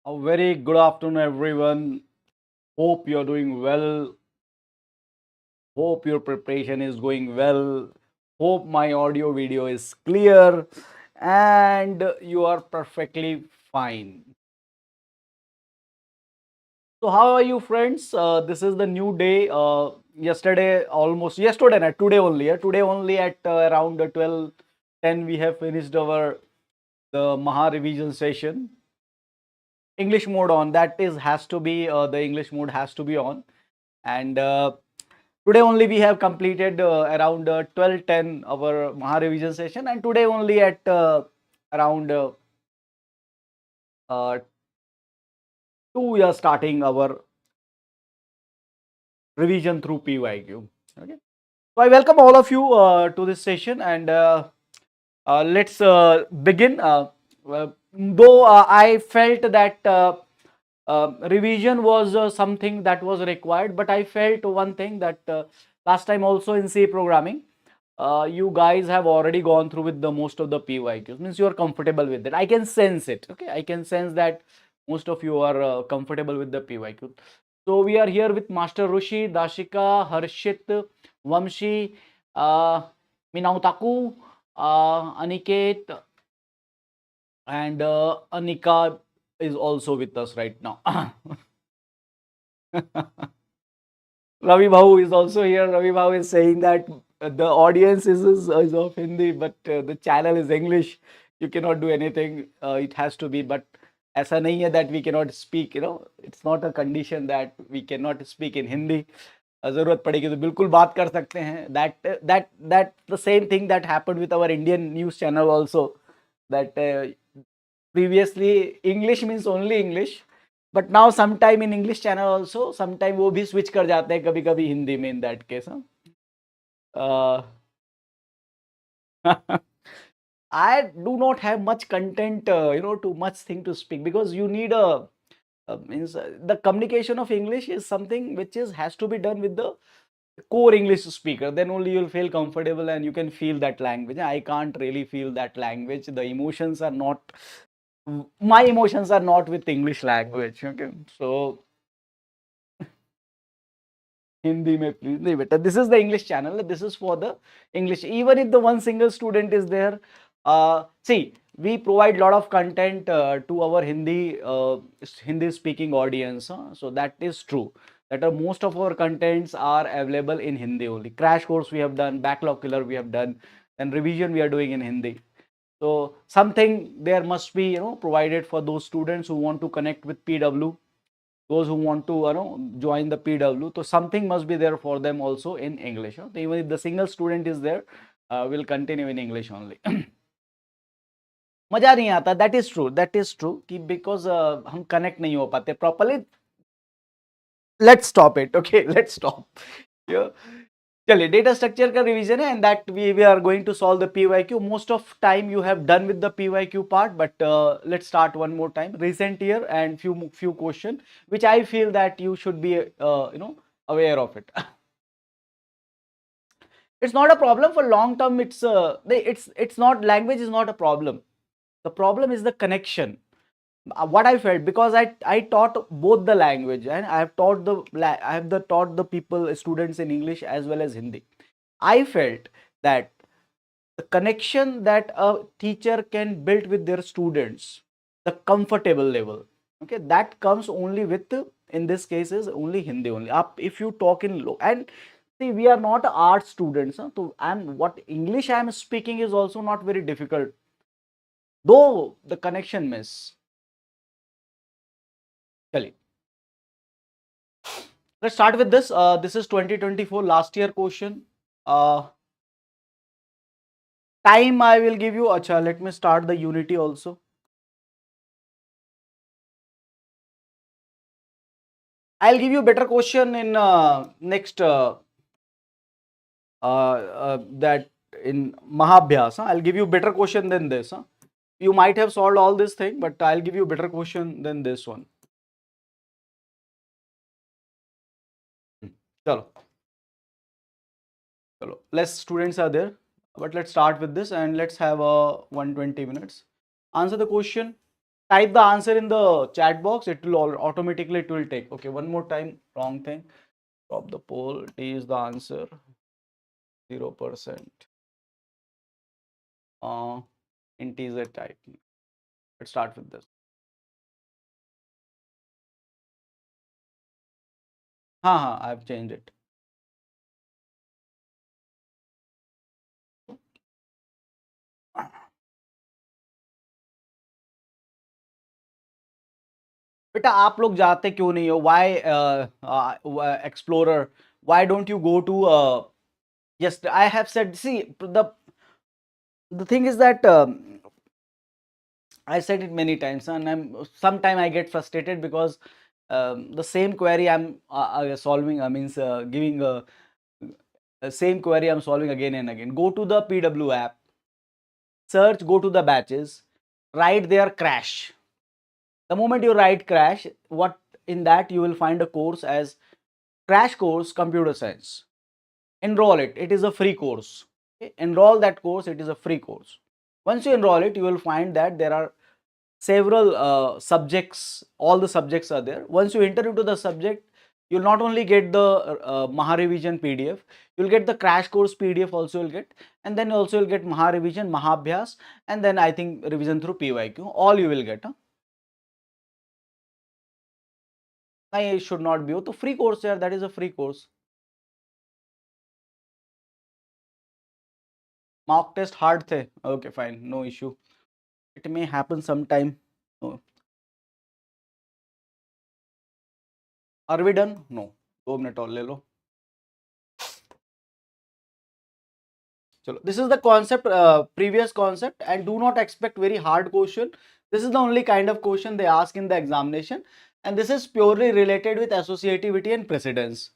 A very good afternoon, everyone. Hope you're doing well. Hope your preparation is going well. Hope my audio video is clear and you are perfectly fine. So, how are you, friends? This is the new day. Yesterday, not today only. Today only at around 12:10, we have finished our the Maha revision session. English mode on. That is has to be the English mode has to be on. And today only we have completed around 12:10 our Maha revision session, and today only at around uh, 2 we are starting our revision through PYQ. Okay, so I welcome all of you to this session, and let's begin. Though I felt that revision was something that was required, but I felt one thing that last time also in C programming, you guys have already gone through with the most of the PYQs. Means you are comfortable with it. I can sense it. Okay, I can sense that most of you are comfortable with the PYQ. So we are here with Master Rushi, Dashika, Harshit, Vamshi, Minautaku, Aniket, and Anika is also with us right now. Ravi Bhavu is also here. Ravi Bhavu is saying that the audience is of Hindi, but the channel is English. You cannot do anything. It has to be. But ऐसा नहीं है that we cannot speak. It's not a condition that we cannot speak in Hindi. जरूरत पड़ेगी तो बिल्कुल बात कर सकते हैं. That the same thing that happened with our Indian news channel also. That previously English means only English. But now sometime in English channel also sometime वो भी स्विच कर जाते हैं कभी कभी हिंदी में इन that case. I do not have much content, too much thing to speak because you need means the communication of English is something which is has to be done with the core English speaker. Then only you'll feel comfortable and you can feel that language. I can't really feel that language. The emotions are not. My emotions are not with English language. Okay, so Hindi mein please nahi beta. This is the English channel. This is for the English. Even if the one single student is there, see, we provide lot of content to our Hindi speaking audience. So that is true. That most of our contents are available in Hindi only. Crash course we have done, backlog killer we have done, and revision we are doing in Hindi. So something there must be provided for those students who want to connect with PW, those who want to join the PW. So something must be there for them also in English. So even if the single student is there, we'll continue in English only. मजा नहीं आता. That is true कि because हम connect नहीं हो पाते properly. Let's stop it. Okay, let's stop. Yeah. चलिए data structure का रिवीजन है and that we are going to solve the PYQ. Most of time you have done with the PYQ part, but let's start one more time. Recent year and few question which I feel that you should be aware of it. It's not a problem for long term. It's not, language is not a problem. The problem is the connection. What I felt, because I taught both the language and I have taught the people, students in English as well as Hindi. I felt that the connection that a teacher can build with their students, the comfortable level, okay, that comes only with, in this case is only Hindi only. Up if you talk in low, and see, we are not art students, so what English I am speaking is also not very difficult, though the connection miss. Chali. Let's start with this. This is 2024 last year question. Time I will give you. Acha, let me start the unity also. I'll give you better question in next that in Mahabhyas. I'll give you better question than this. You might have solved all this thing, but I'll give you better question than this one. Chalo. Chalo. Less students are there, but let's start with this and let's have 120 minutes. Answer the question. type the answer in the chat box. It will automatically it will take. Okay, one more time, wrong thing. Stop the poll. D is the answer. 0%. Integer type. Let's start with this. I've changed it. बेटा आप लोग जाते क्यों नहीं हो? Why explorer? Why don't you go to yes, I have said, see, the thing is that I said it many times, and sometimes I get frustrated because the same query I'm solving, means giving same query I'm solving again and again. Go to the PW app, search, go to the batches, write there crash. The moment you write crash, what in that you will find a course as Crash Course Computer Science. Enroll it. It is a free course. Okay? Enroll that course. It is a free course. Once you enroll it, you will find that there are several subjects. All the subjects are there. Once you enter into the subject, you'll not only get the Maharevision PDF, you'll get the crash course PDF also you'll get, and then also you'll get Maharevision, Mahabhyas, and then I think revision through PYQ. All you will get. नहीं, should not be. वो तो free course यार, that is a free course. Mock test hard थे. Okay, fine, no issue. It may happen sometime. No. Are we done? No. 2 minutes और ले लो. चलो, this is the concept, previous concept, and do not expect very hard question. This is the only kind of question they ask in the examination, and this is purely related with associativity and precedence.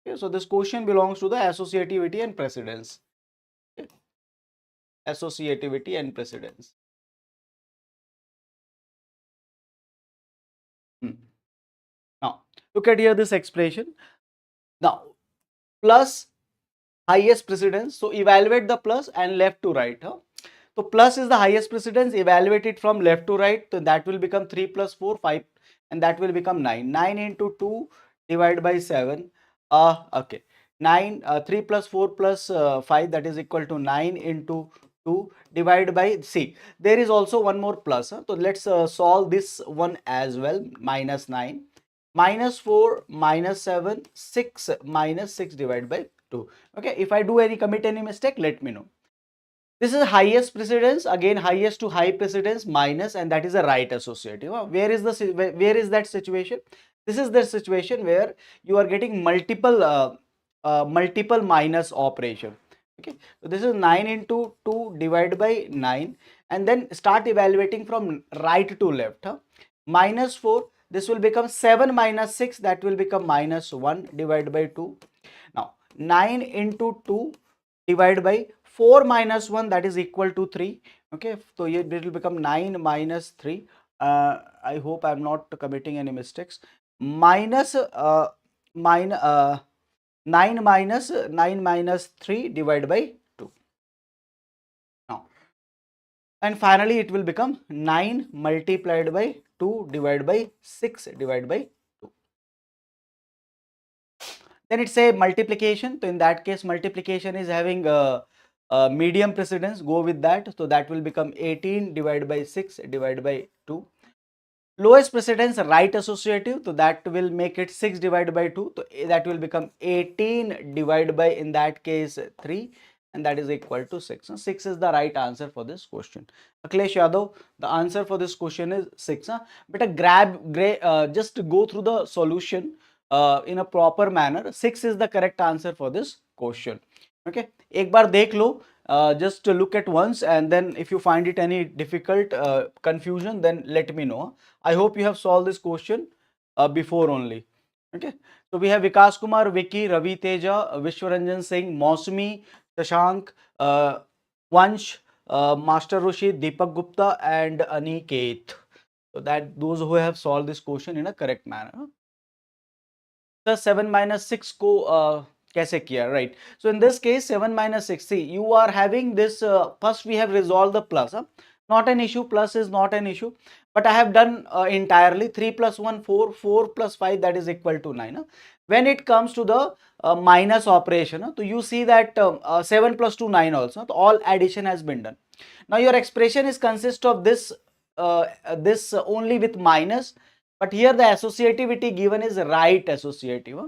Okay, so this question belongs to the associativity and precedence. Okay. Associativity and precedence. Now, look at here this expression. Now, plus highest precedence. So, evaluate the plus and left to right. So, plus is the highest precedence. Evaluate it from left to right. So, that will become 3 plus 4, 5, and that will become 9. 9 into 2 divided by 7. Okay. 9, 3 plus 4 plus 5, that is equal to 9 into 2 divided by, see, there is also one more plus. So, let's solve this one as well. Minus 9. Minus 4, minus 7, 6, minus 6 divided by 2. Okay, if I do commit any mistake, let me know. This is highest precedence, again highest to high precedence minus, and that is a right associative. Where is that situation? This is the situation where you are getting multiple multiple minus operation. Okay, so this is 9 into 2 divided by 9, and then start evaluating from right to left. Minus 4, this will become 7 minus 6, that will become minus 1 divided by 2. Now 9 into 2 divided by 4 minus 1, that is equal to 3. Okay, so it will become 9 minus 3. I hope I am not committing any mistakes. Minus 9 minus 3 divided by 2. Now, and finally it will become 9 multiplied by 2 divided by 6 divided by 2. Then it's a multiplication. So in that case, multiplication is having a medium precedence. Go with that. So that will become 18 divided by 6 divided by 2. Lowest precedence, right associative. So that will make it 6 divided by 2. So that will become 18 divided by, in that case, 3. And that is equal to 6. 6 is the right answer for this question. Akhilesh Yadav, the answer for this question is 6. But just go through the solution in a proper manner. 6 is the correct answer for this question. Okay, एक बार देख लो, just look at once, and then if you find it any difficult confusion, then let me know. I hope you have solved this question before only. Okay, so we have Vikas Kumar, Vicky, Ravi Teja, Vishwaranjan Singh, Mausami, Shashank, Vansh, Master Rushid, Deepak Gupta, and Aniket. So that those who have solved this question in a correct manner. The 7 minus 6 को कैसे किया, right? So in this case 7 minus 6, see, you are having this, first we have resolved the plus. Not an issue, plus is not an issue, but I have done entirely 3 plus 1 4, 4 plus 5, that is equal to 9. When it comes to the minus operation, so you see that 7 plus 2 9 also, so all addition has been done. Now your expression is consist of this this only with minus, but here the associativity given is right associative.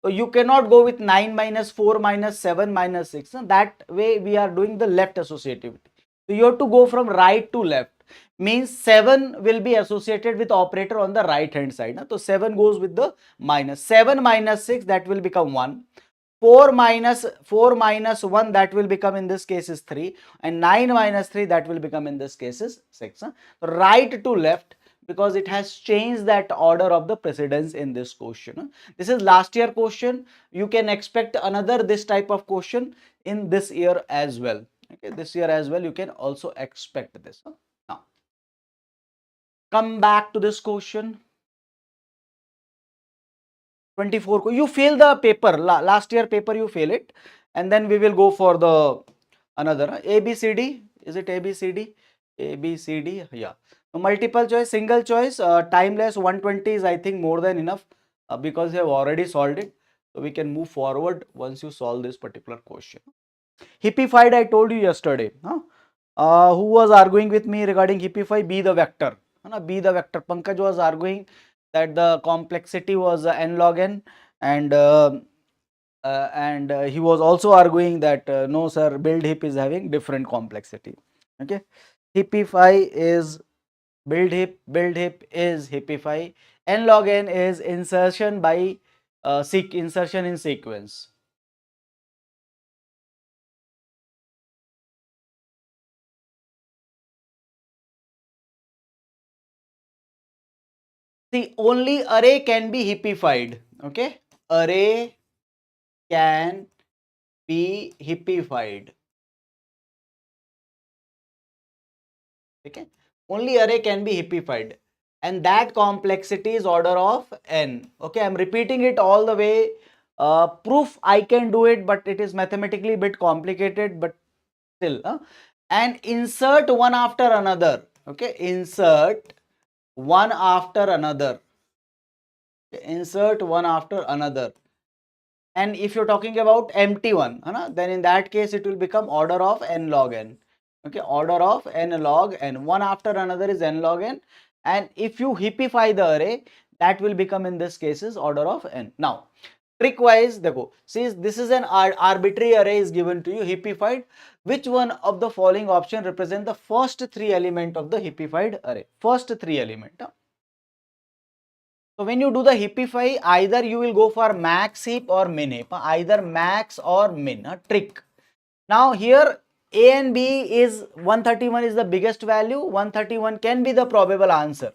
So you cannot go with 9 minus 4 minus 7 minus 6. That way we are doing the left associativity. So you have to go from right to left. Means 7 will be associated with operator on the right hand side. So 7 goes with the minus. 7 minus 6, that will become 1. 4 minus 1, that will become in this case is 3, and 9 minus 3, that will become in this case is 6. Right to left, because it has changed that order of the precedence in this question. This is last year question. You can expect another this type of question in this year as well. Okay, this year as well you can also expect this. Now come back to this question. 24, you fail the paper, last year paper you fail it, and then we will go for the another ABCD. Is it ABCD? ABCD, yeah. Multiple choice, single choice, timeless 120 is I think more than enough because you have already solved it. So we can move forward once you solve this particular question. Hippified, I told you yesterday. Who was arguing with me regarding hippify? Be the vector. Be the vector. Pankaj was arguing that the complexity was n log n, and he was also arguing that no sir, build heap is having different complexity. Okay, hippify is build heap is hippify. N log n is insertion by insertion in sequence. See, only array can be hippified. Okay, array can be hippified. Okay, only array can be hippified, and that complexity is order of n. Okay, I'm repeating it all the way. Proof I can do it, but it is mathematically a bit complicated, but still. And insert one after another. Okay, insert one after another. Insert one after another. And if you're talking about empty one, then in that case it will become order of n log n. Okay, order of n log n. One after another is n log n. And if you hippify the array, that will become in this case is order of n. Now, trick wise, see, this is an arbitrary array is given to you, hippified. Which one of the following option represent the first 3 element of the hippified array? First 3 element. So when you do the hippify, either you will go for max heap or min heap, either max or min, trick. Now here A and B is 131 is the biggest value, 131 can be the probable answer.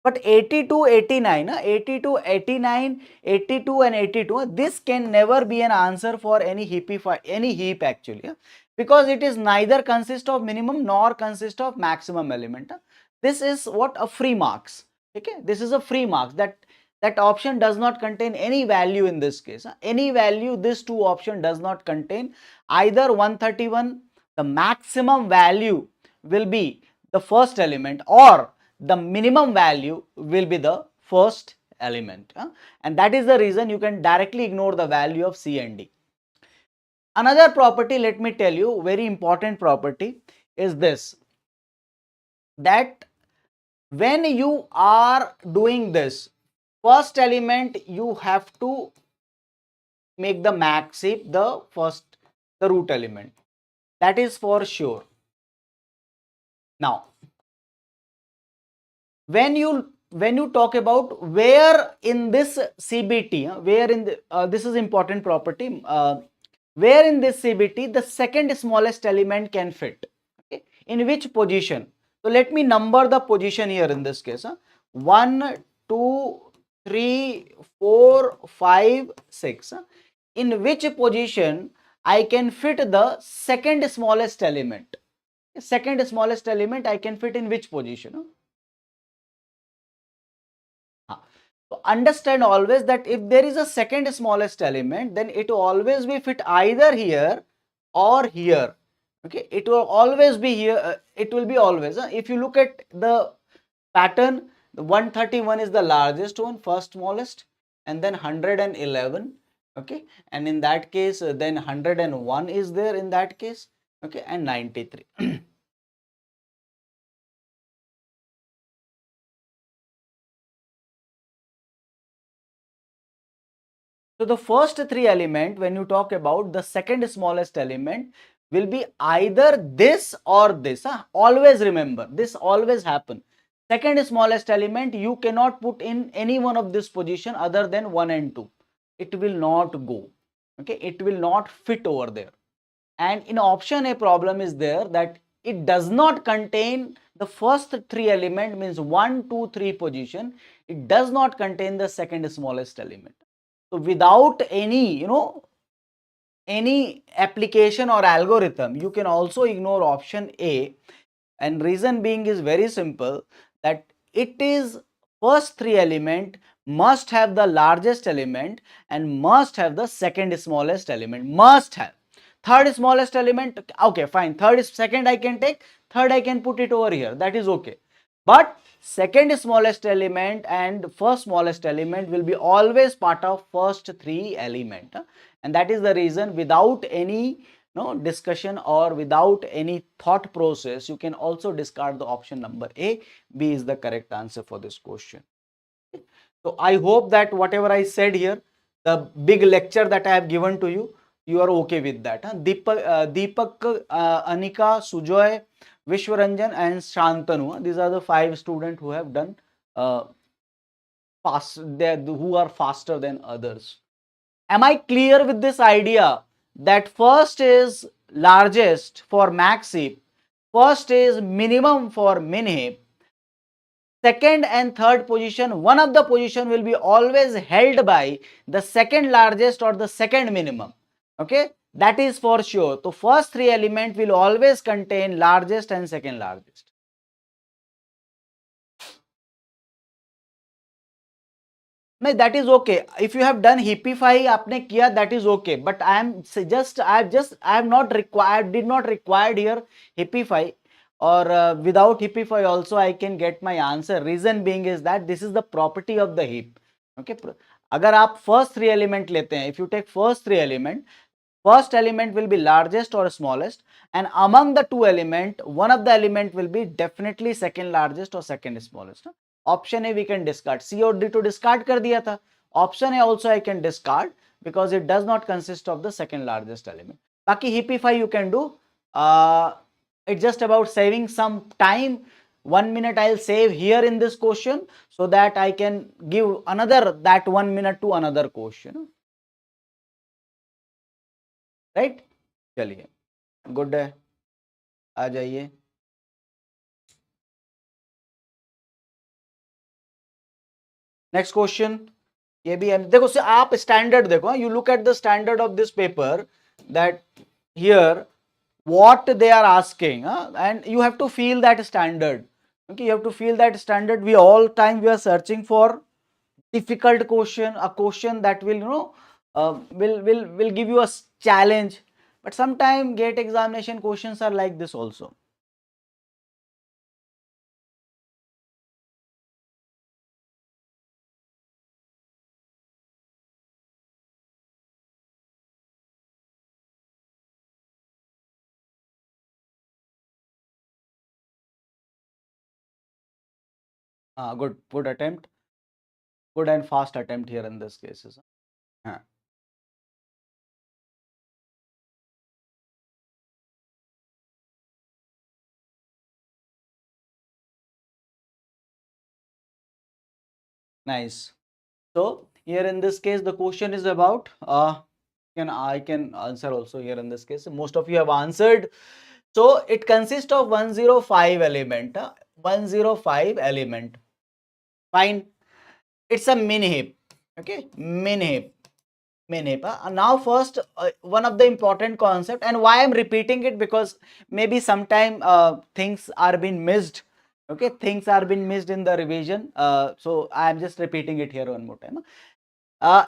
But 82, 89, 82, 89, 82 and 82, this can never be an answer for any heap actually, because it is neither consist of minimum nor consist of maximum element. This is what a free marks. Okay, this is a free marks, that option does not contain any value in this case. Any value, this two option does not contain. Either 131, the maximum value will be the first element, or the minimum value will be the first element. And that is the reason you can directly ignore the value of C and D. Another property, let me tell you, very important property is this, that when you are doing this, first element you have to make the max heap the root element. That is for sure. Now, when you talk about where in this CBT, where in the, this is important property, where in this CBT the second smallest element can fit, okay, in which position. So let me number the position here in this case. 1, 2, 3, 4, 5, 6. In which position I can fit the second smallest element? Second smallest element I can fit in which position? So understand always that if there is a second smallest element, then it will always be fit either here or here. Okay, it will always be here, it will be always, if you look at the pattern, the 131 is the largest one, first smallest, and then 111. Okay, and in that case, then 101 is there in that case. Okay, and 93. So the first three element, when you talk about the second smallest element, will be either this or this. Huh? Always remember, this always happen. Second smallest element, you cannot put in any one of this position other than 1 and 2. It will not go. Okay, it will not fit over there. And in option A, problem is there that it does not contain the first three element, means 1, 2, 3 position. It does not contain the second smallest element. So without any, any application or algorithm, you can also ignore option A, and reason being is very simple, that it is first three element must have the largest element and must have the second smallest element, must have. Third smallest element, okay fine, third is second I can take, third I can put it over here, that is okay. But second smallest element and first smallest element will be always part of first three element, and that is the reason, without any discussion or without any thought process, you can also discard the option number A. B is the correct answer for this question. So I hope that whatever I said here, the big lecture that I have given to you, you are okay with that. Huh? Deepak, Anika, Sujoy, Vishwaranjan and Shantanu, these are the 5 students who have done who are faster than others. Am I clear with this idea that first is largest for max heap, first is minimum for min heap, second and third position, one of the position will be always held by the second largest or the second minimum. Okay, that is for sure. So first three element will always contain largest and second largest. No, that is okay. If you have done hippify आपने किया, that is okay. But I have not required, did not required here hippify, or without hippify also I can get my answer. Reason being is that this is the property of the heap. Okay, अगर आप first three element लेते हैं, if you take first three element, first element will be largest or smallest, and among the two element, one of the element will be definitely second largest or second smallest. Option A we can discard. C और D to discard कर दिया था. Option A also I can discard because it does not consist of the second largest element. बाकी hippify you can do. It's just about saving some time. 1 minute I'll save here in this question so that I can give another that 1 minute to another question. Right? चलिए, good है, आ जाइए. Next question. ये भी देखो से आप standard देखो, you look at the standard of this paper, that here what they are asking, and you have to feel that standard. Okay, you have to feel that standard. We all time we are searching for difficult question, a question that will will give you a challenge, but sometimes gate examination questions are like this also. Good attempt, good and fast attempt here in this cases. Nice. So here in this case, the question is about, I can answer also here in this case. Most of you have answered. So it consists of 105 element. 105 element. Fine. It's a min heap. Okay, min heap. Min heap. Now first, one of the important concept, and why I'm repeating it, because maybe sometime things are being missed. Okay, things are being missed in the revision. So I am just repeating it here one more time.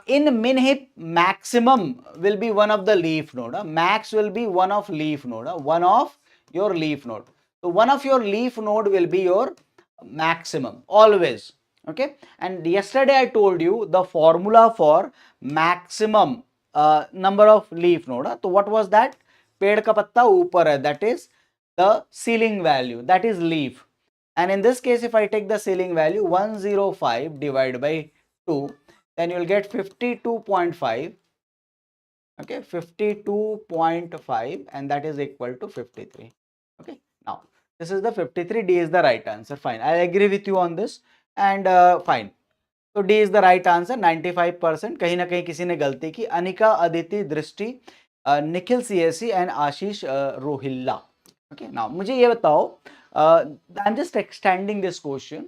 in min heap, maximum will be one of the leaf node. Max will be one of leaf node. One of your leaf node. So one of your leaf node will be your maximum always. Okay. And yesterday I told you the formula for maximum number of leaf node. So what was that? Ped ka patta upar hai, that is the ceiling value, that is leaf. And in this case, if I take the ceiling value 105 divided by 2, then you will get 52.5. Okay, 52.5, and that is equal to 53. Okay, now this is the 53. D is the right answer. Fine, I agree with you on this, and fine. So D is the right answer. 95%. कहीं ना कहीं किसी ने गलती की. अनिका, अदिति, दृष्टि, Nikhil CSC and Ashish Rohilla. Okay, now मुझे ये बताओ, I'm just extending this question.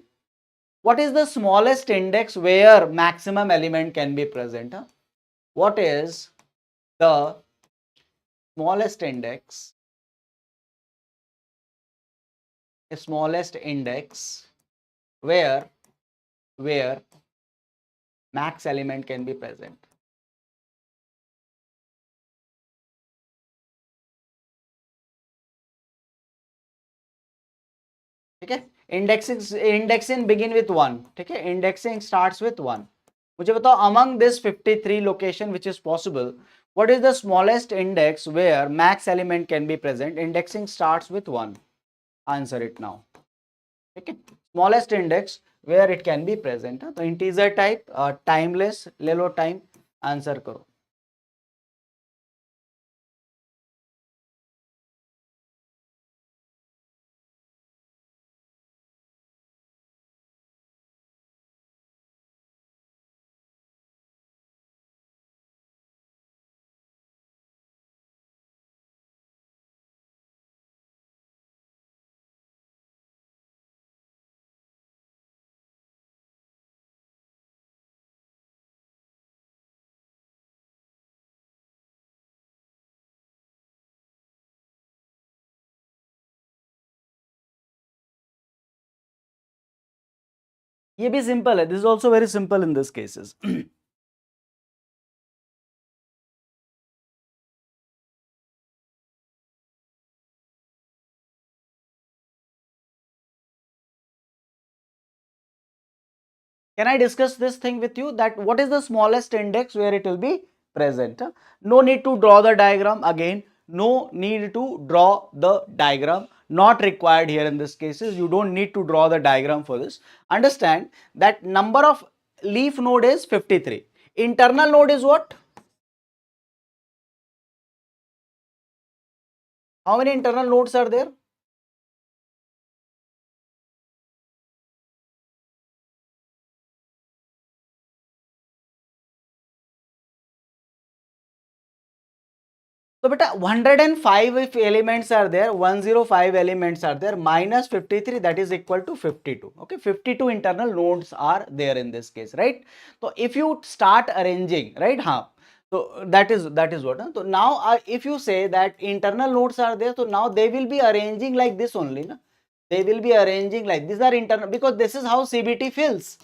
What is the smallest index where maximum element can be present? What is the smallest index? Smallest index where max element can be present. Okay, indexing begin with 1. Okay, indexing starts with 1. मुझे बताओ, among this 53 location which is possible, what is the smallest index where max element can be present? Indexing starts with 1. Answer it now. Okay, smallest index where it can be present. तो integer type, timeless, ले लो time, answer करो. ये भी simple है. This is also very simple in this cases. Can I discuss this thing with you, that what is the smallest index where it will be present? No need to draw the diagram again. No need to draw the diagram. Not required here in this cases. You don't need to draw the diagram for this. Understand that number of leaf node is 53. Internal node is what? How many internal nodes are there? So beta 105 if elements are there, 105 elements are there, minus 53, that is equal to 52. Okay, 52 internal nodes are there in this case, right? So if you start arranging, right, so that is what. So now if you say that internal nodes are there, so now they will be arranging like this only, na? They will be arranging like these are internal, because this is how CBT fills.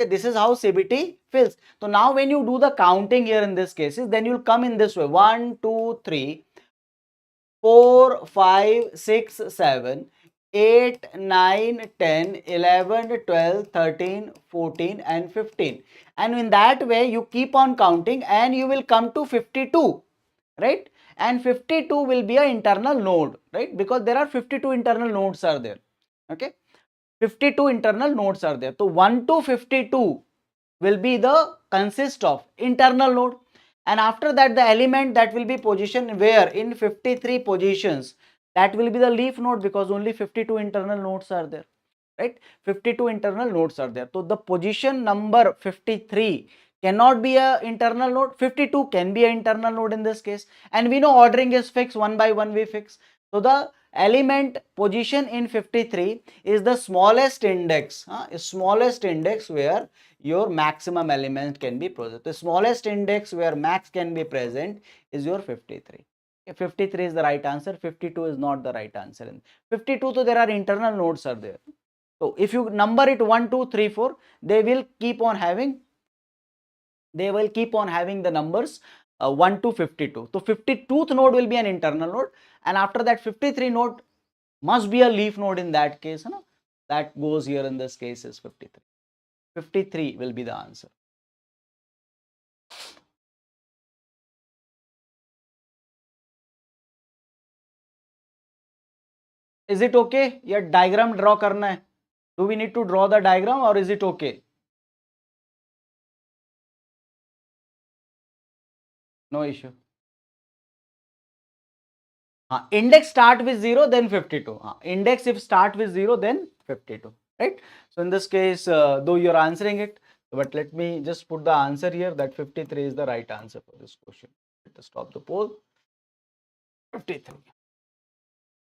Okay, this is how CBT fills. So now when you do the counting here in this cases, then you'll come in this way: 1, 2, 3, 4, 5, 6, 7, 8, 9, 10, 11, 12, 13, 14 and 15. And in that way you keep on counting and you will come to 52, right? And 52 will be an internal node, right? Because there are 52 internal nodes are there. Okay, 52 internal nodes are there. So 1 to 52 will be the consist of internal node, and after that the element that will be positioned where in 53 positions, that will be the leaf node, because only 52 internal nodes are there, right? 52 internal nodes are there. So the position number 53 cannot be a internal node, 52 can be an internal node in this case, and we know ordering is fixed, one by one we fix. So the element position in 53 is the smallest index, smallest index where your maximum element can be present. The smallest index where max can be present is your 53. 53 is the right answer, 52 is not the right answer. In 52, so there are internal nodes are there. So if you number it 1, 2, 3, 4, they will keep on having they will keep on having the numbers 1 to 52. So 52th node will be an internal node, and after that 53 node must be a leaf node in that case. No? That goes here in this case is 53. 53 will be the answer. Is it okay? Yeah, diagram draw karna hai. Do we need to draw the diagram or is it okay? No issue. Index start with 0, then 52. Index if start with 0, then 52. Right? So in this case, though you're answering it, but let me just put the answer here that 53 is the right answer for this question. Let us stop the poll. 53.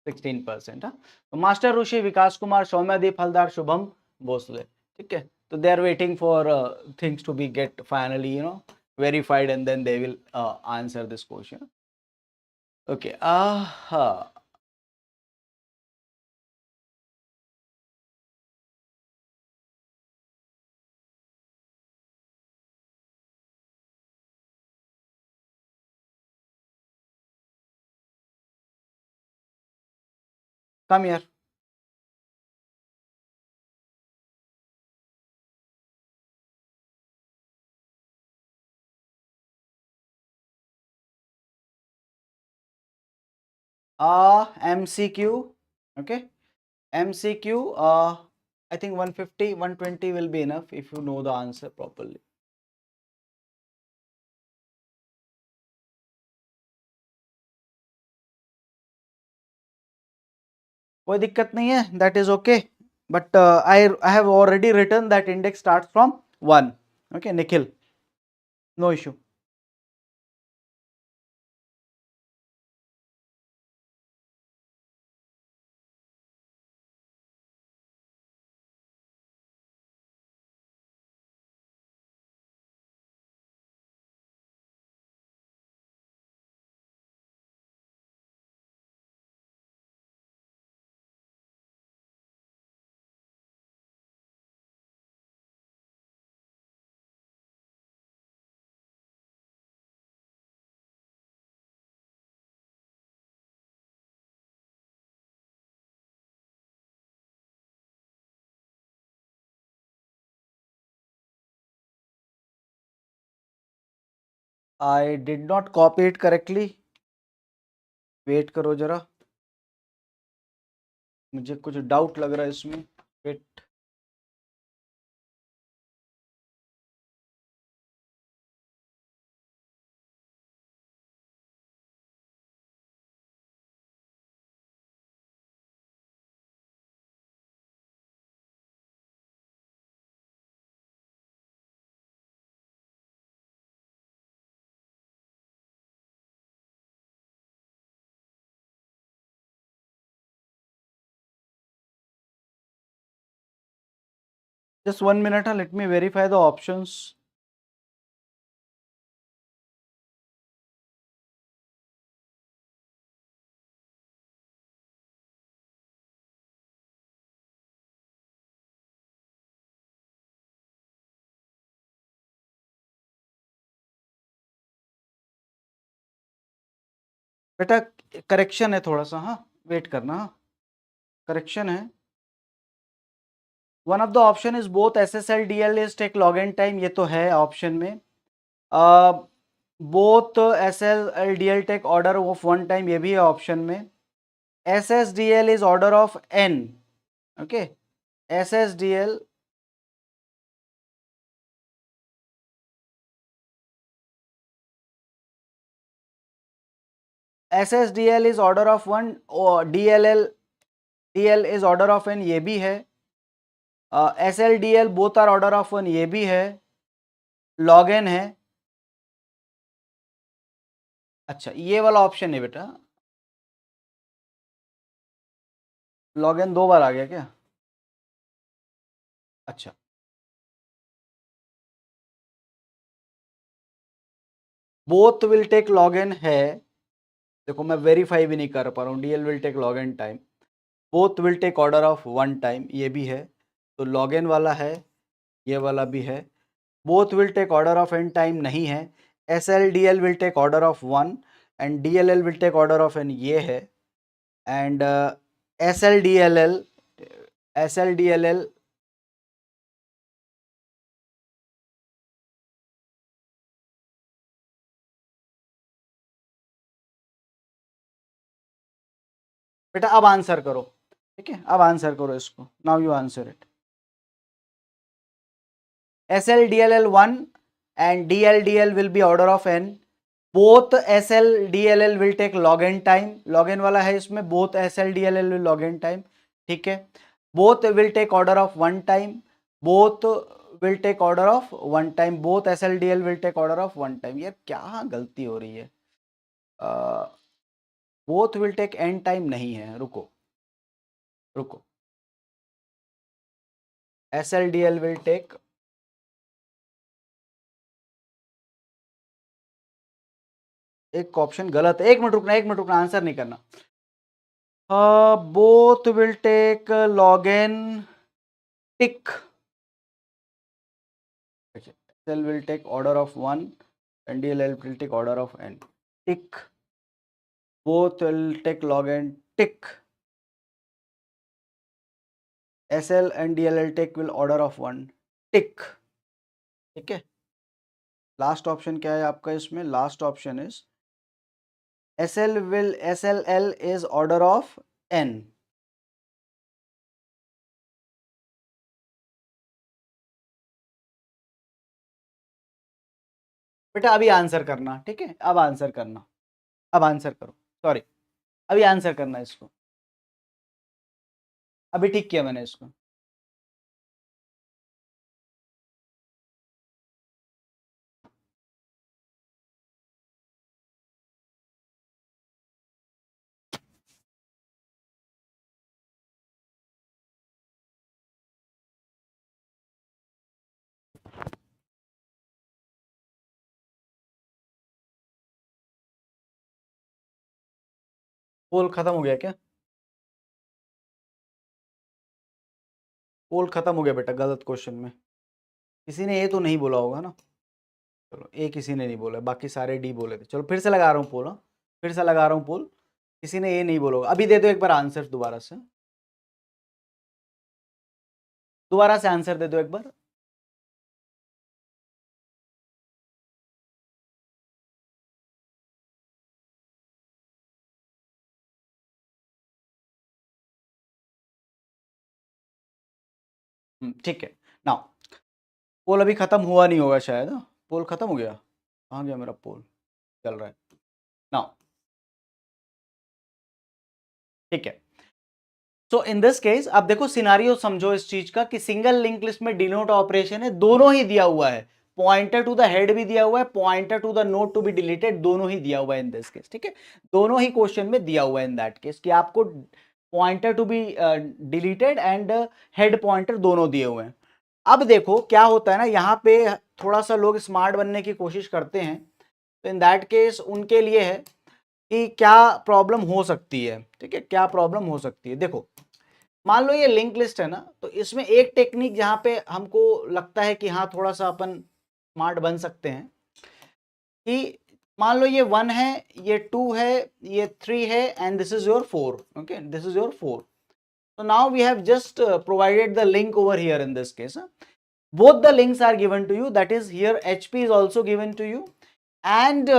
16%. तो master ऋषि, विकास कुमार, सौम्यदीप हलदार, शुभम भोसले. ठीक है. So they are waiting for things to be get finally verified, and then they will answer this question. Okay. Come here. MCQ. Okay. MCQ. I think 150, 120 will be enough if you know the answer properly. कोई दिक्कत नहीं है. That is okay. But I have already written that index starts from 1. Okay, Nikhil. No issue. I did not copy it correctly. Wait करो जरा, मुझे कुछ doubt लग रहा है इसमें. Wait. Just 1 minute. Let me verify the options. बेटा correction है थोड़ा सा. हाँ, वेट करना. हाँ, करेक्शन है. One of the option is both SSL DL is take login time. ये तो है ऑप्शन में. Both SSL DL take order of 1 time. ये भी है ऑप्शन में. SSDL is order of n. Okay. SSDL is order of 1 और DL is order of n. ये भी है. SLDL both are order of 1. ये भी है. log n है. अच्छा, ये वाला ऑप्शन है बेटा. log n 2 बार आ गया क्या? अच्छा, both will take log n है. देखो मैं वेरीफाई भी नहीं कर पा रहा हूँ. DL will take log n time. Both will take order of 1 time. ये भी है. तो log n वाला है, ये वाला भी है. both will take order of n time नहीं है, SLDL will take order of 1 and DLL will take order of n, ये है, and SLDLL बेटा अब आंसर करो, ठीक है, अब आंसर करो इसको, now you answer it. SLDLL1 and DLDL will be order of n, both SLDLL will take log n time, log n वाला है इसमें, both SLDLL will log n time, ठीक है, both will take order of 1 time, both will take order of 1 time, both SLDL will take order of 1 time। यार क्या गलती हो रही है, both will take n time नहीं है, रुको रुको, SLDL will take, एक ऑप्शन गलत है, एक मिनट रुकना, आंसर नहीं करना। Both will take log n tick, SL will take order of 1 and DLL will take order of n, tick, both will take log n tick, SL and DLL take will order of 1 tick, ठीक है। Last option क्या है आपका इसमें, last option is SLL is order of n, बेटा अभी answer करना, ठीक है, अब आंसर करना, अब आंसर करो, सॉरी अभी आंसर करना इसको, अभी ठीक किया मैंने इसको। पोल खत्म हो गया क्या, पोल खत्म हो गया बेटा, गलत क्वेश्चन में किसी ने ए तो नहीं बोला होगा ना, चलो ए किसी ने नहीं बोला, बाकी सारे डी बोले थे, चलो फिर से लगा रहा हूँ पोल, हाँ फिर से लगा रहा हूँ पोल, किसी ने ए नहीं बोला होगा, अभी दे दो एक बार आंसर दोबारा से, दोबारा से आंसर दे दो एक बार। ठीक है, नाउ पोल अभी खत्म हुआ नहीं होगा शायद, हाँ पोल खत्म हो गया, कहाँ गया मेरा पोल, चल रहा है नाउ, ठीक है। सो इन दिस केस अब देखो सिनारियो समझो इस चीज का कि सिंगल लिंक लिस्ट में डिनोट ऑपरेशन है, दोनों ही दिया हुआ है, पॉइंटर टू द हेड भी दिया हुआ है, pointer to the node to be deleted दोनों ही दिया हुआ है इन दिस केस, ठीक है, दोनों ही क्वेश्चन में दिया हुआ है इन दैट केस कि आपको pointer to be deleted and head pointer दोनों दिए हुए हैं। अब देखो क्या होता है ना, यहाँ पे थोड़ा सा लोग स्मार्ट बनने की कोशिश करते हैं, तो इन दैट केस उनके लिए है कि क्या प्रॉब्लम हो सकती है, ठीक है, क्या प्रॉब्लम हो सकती है। देखो मान लो ये लिंक लिस्ट है ना, तो इसमें एक टेक्निक जहां पे हमको लगता है कि हाँ थोड़ा सा अपन स्मार्ट बन सकते हैं कि मान लो ये 1 है, ये 2 है, ये 3 है and this is your 4, okay this is your 4, so now we have just provided the link over here in this case, both the links are given to you, that is here HP is also given to you, and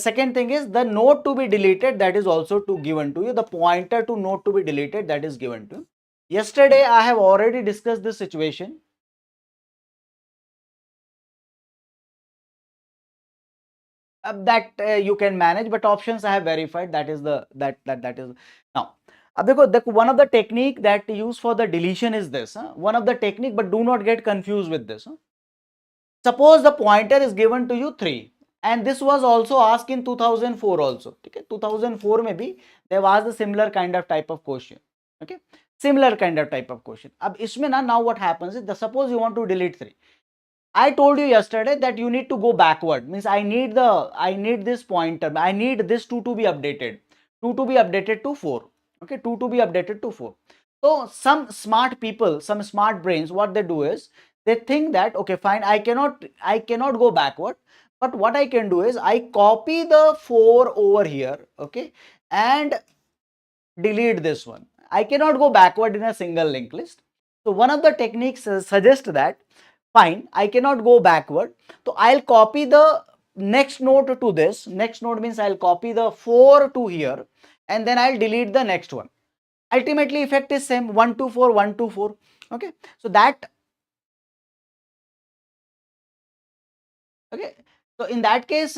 second thing is the note to be deleted, that is also to given to you, the pointer to note to be deleted, that is given to you. Yesterday I have already discussed this situation, that you can manage, but options I have verified, that is the that is now. अब देखो one of the technique that used for the deletion is this, one of the technique, but do not get confused with this. Suppose the pointer is given to you 3 and this was also asked in 2004 also, okay, 2004 में भी there was a similar kind of type of question, okay, similar kind of type of question. अब इसमें ना now what happens is, the suppose you want to delete 3, I told you yesterday that you need to go backward, means I need this pointer, I need this 2 to be updated, 2 to be updated to 4, okay, 2 to be updated to 4. So some smart people, some smart brains, what they do is They think that, okay, fine, I cannot go backward, but what I can do is I copy the 4 over here, okay, and delete this one. I cannot go backward in a single linked list. So one of the techniques suggests that, fine, I cannot go backward, so I'll copy the next node to this. Next node means I'll copy the 4 to here, and then I'll delete the next one. Ultimately effect is same, 1 to 4, 1 to 4. Okay, so that, okay, so in that case,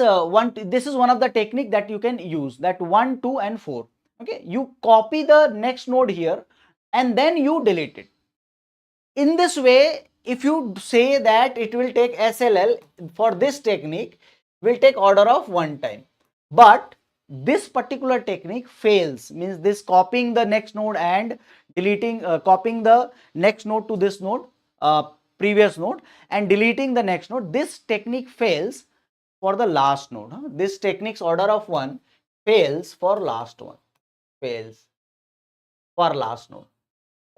this is one of the technique that you can use, that 1, 2 and 4. Okay, you copy the next node here and then you delete it. In this way, if you say that it will take SLL for this technique, will take order of 1 time. But this particular technique fails, means this copying the next node and deleting, copying the next node to this node, previous node, and deleting the next node. This technique fails for the last node. This technique's order of 1 fails for last one, fails for last node.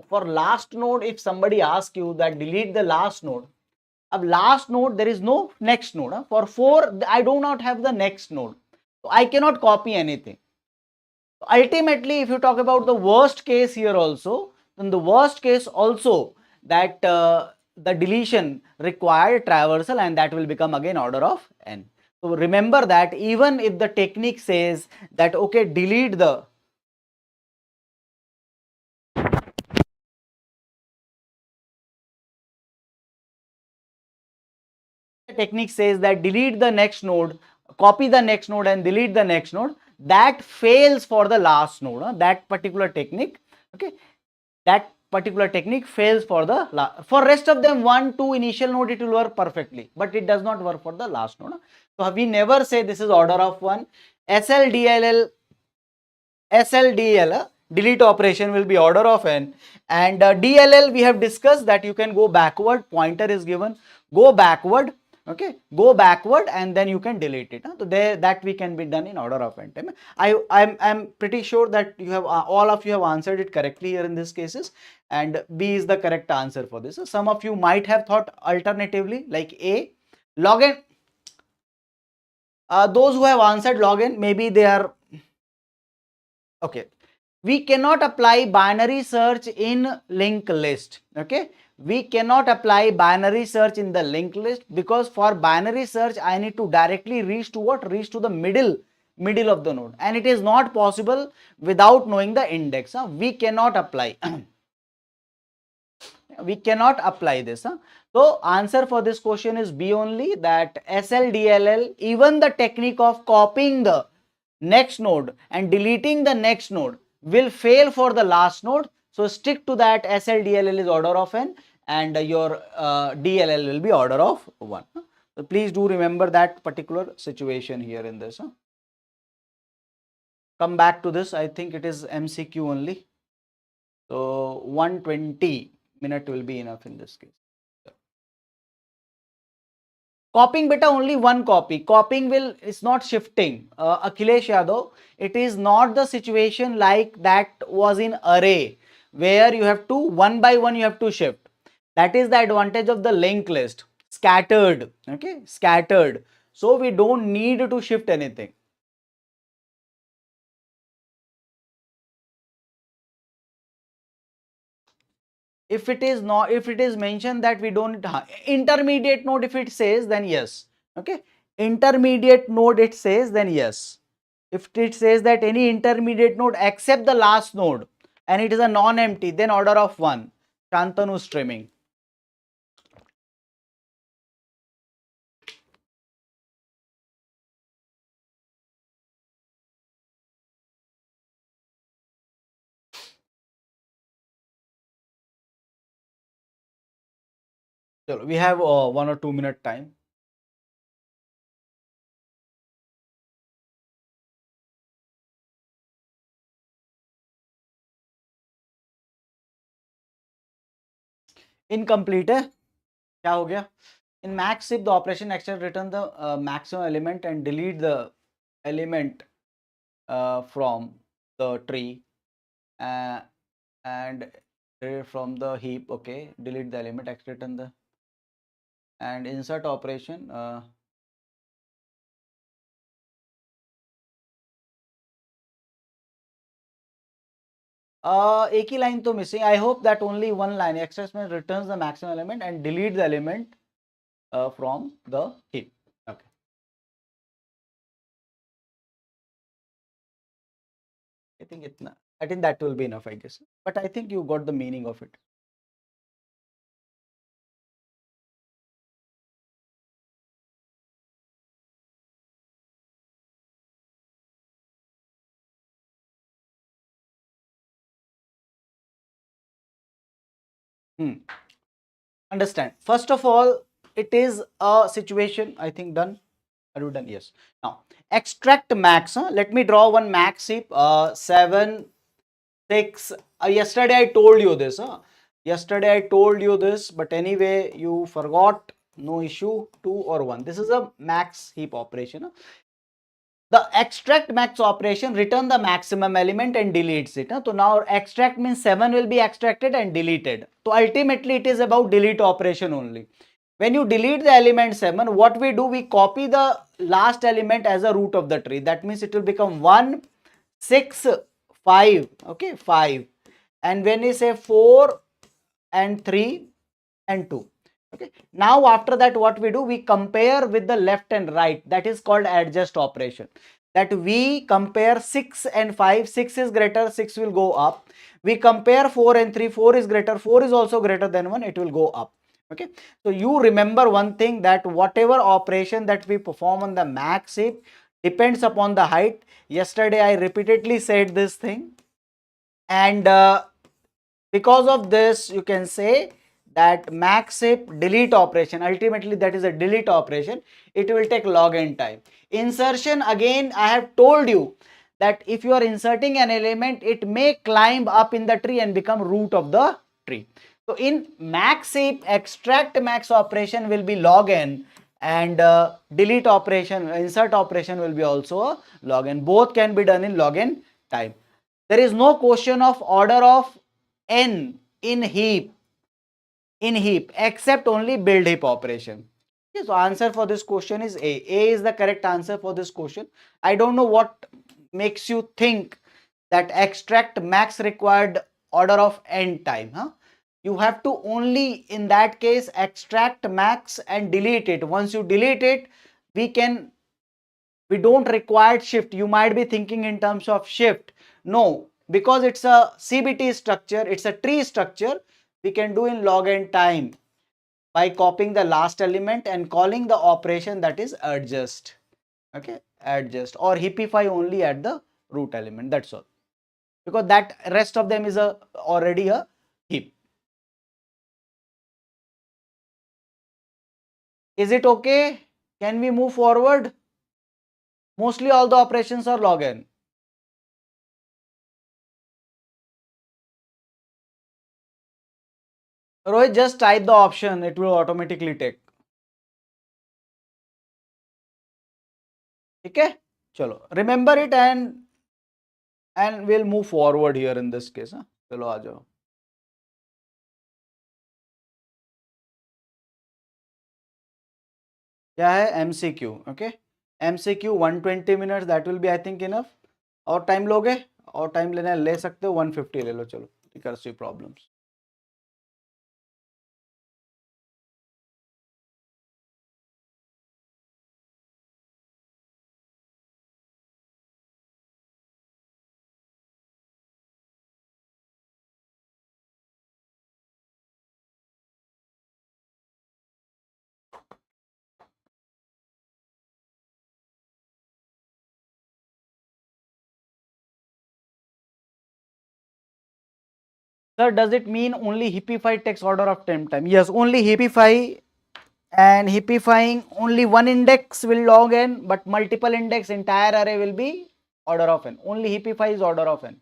For last node, if somebody asks you that delete the last node, of last node there is no next node. For 4, I do not have the next node, so I cannot copy anything. Ultimately, if you talk about the worst case here also, then the worst case also, that the deletion required traversal, and that will become again order of n. So remember that even if the technique says that, okay, delete the, technique says that delete the next node, copy the next node and delete the next node, that fails for the last node. That particular technique, okay, that particular technique fails for the for rest of them. 1, 2 initial node, it will work perfectly, but it does not work for the last node. So we never say this is order of 1. SLDLL, delete operation will be order of n, and DLL we have discussed that you can go backward, pointer is given, go backward, okay, go backward, and then you can delete it. So there, that we can be done in order of n time. I'm pretty sure that you have all of you have answered it correctly here in these cases, and B is the correct answer for this. So some of you might have thought alternatively, like A, login. Those who have answered login, maybe they are okay. We cannot apply binary search in linked list. Okay, we cannot apply binary search in the linked list, because for binary search I need to directly reach to what? Reach to the middle of the node, and it is not possible without knowing the index. We cannot apply. We cannot apply this. So answer for this question is B only, that SLDLL, even the technique of copying the next node and deleting the next node, will fail for the last node. So stick to that. SLDLL is order of n, and your DLL will be order of 1. So please do remember that particular situation here in this. Come back to this. I think it is MCQ only. So 120 minute will be enough in this case. Copying, beta, only one copy. Copying will is not shifting. Akhilesh Yadav, it is not the situation like that was in array, where you have to one by one you have to shift. That is the advantage of the linked list. Scattered, okay, scattered. So we don't need to shift anything. If it is not, if it is mentioned that we don't intermediate node, if it says, then yes. Okay, intermediate node it says, then yes. If it says that any intermediate node except the last node and it is a non-empty, then order of 1. Shantanu streaming. So we have 1 or 2 minute time. Incomplete है क्या हो गया? In max if the operation action return the maximum element and delete the element from the tree and from the heap. Okay, delete the element, return the and insert operation. एक ही line तो missing. I hope that only one line. Extract means returns the maximum element and delete the element from the heap. Okay. I think that will be enough, I guess. But I think you got the meaning of it. Understand. First of all, it is a situation. I think done. Are you done? Yes. Now extract max. Let me draw one max heap. 7, 6. Yesterday I told you this. Yesterday I told you this, but anyway you forgot. No issue. 2 or 1. This is a max heap operation. The extract max operation return the maximum element and deletes it. So now extract means 7 will be extracted and deleted. So ultimately it is about delete operation only. When you delete the element 7, what we do, we copy the last element as a root of the tree. That means it will become 1, 6, 5. Okay, 5. And when we say 4 and 3 and 2. Okay. Now after that, what we do, we compare with the left and right. That is called adjust operation. That we compare 6 and 5. 6 is greater, 6 will go up. We compare 4 and 3. 4 is greater, 4 is also greater than 1. It will go up. Okay. So you remember one thing, that whatever operation that we perform on the max heap depends upon the height. Yesterday I repeatedly said this thing, and because of this you can say that max heap delete operation, ultimately that is a delete operation, it will take log n time. Insertion, again I have told you that if you are inserting an element, it may climb up in the tree and become root of the tree. So in max heap, extract max operation will be log n, and delete operation, insert operation will be also log n. Both can be done in log n time. There is no question of order of n in heap except only build heap operation. Okay, so answer for this question is A. A is the correct answer for this question. I don't know what makes you think that extract max required order of n time. You have to only in that case extract max and delete it. Once you delete it, we don't require shift. You might be thinking in terms of shift. No, because it's a CBT structure, it's a tree structure, we can do in log n time by copying the last element and calling the operation that is adjust. Okay, adjust or heapify only at the root element. That's all. Because that rest of them is already a heap. Is it okay? Can we move forward? Mostly all the operations are log n. Rohit, just type the option, it will automatically take. Okay, chalo, remember it, and we'll move forward here in this case. Chalo, aa jao. क्या है MCQ? Okay, MCQ 120 minutes, that will be I think enough. और time लोगे? और time लेना ले सकते हो, 150 ले लो. चलो, recursive problems. Sir, does it mean only heapify takes order of time? Yes, only heapify, and heapifying only one index will log n, but multiple index entire array will be order of n. Only heapify is order of n.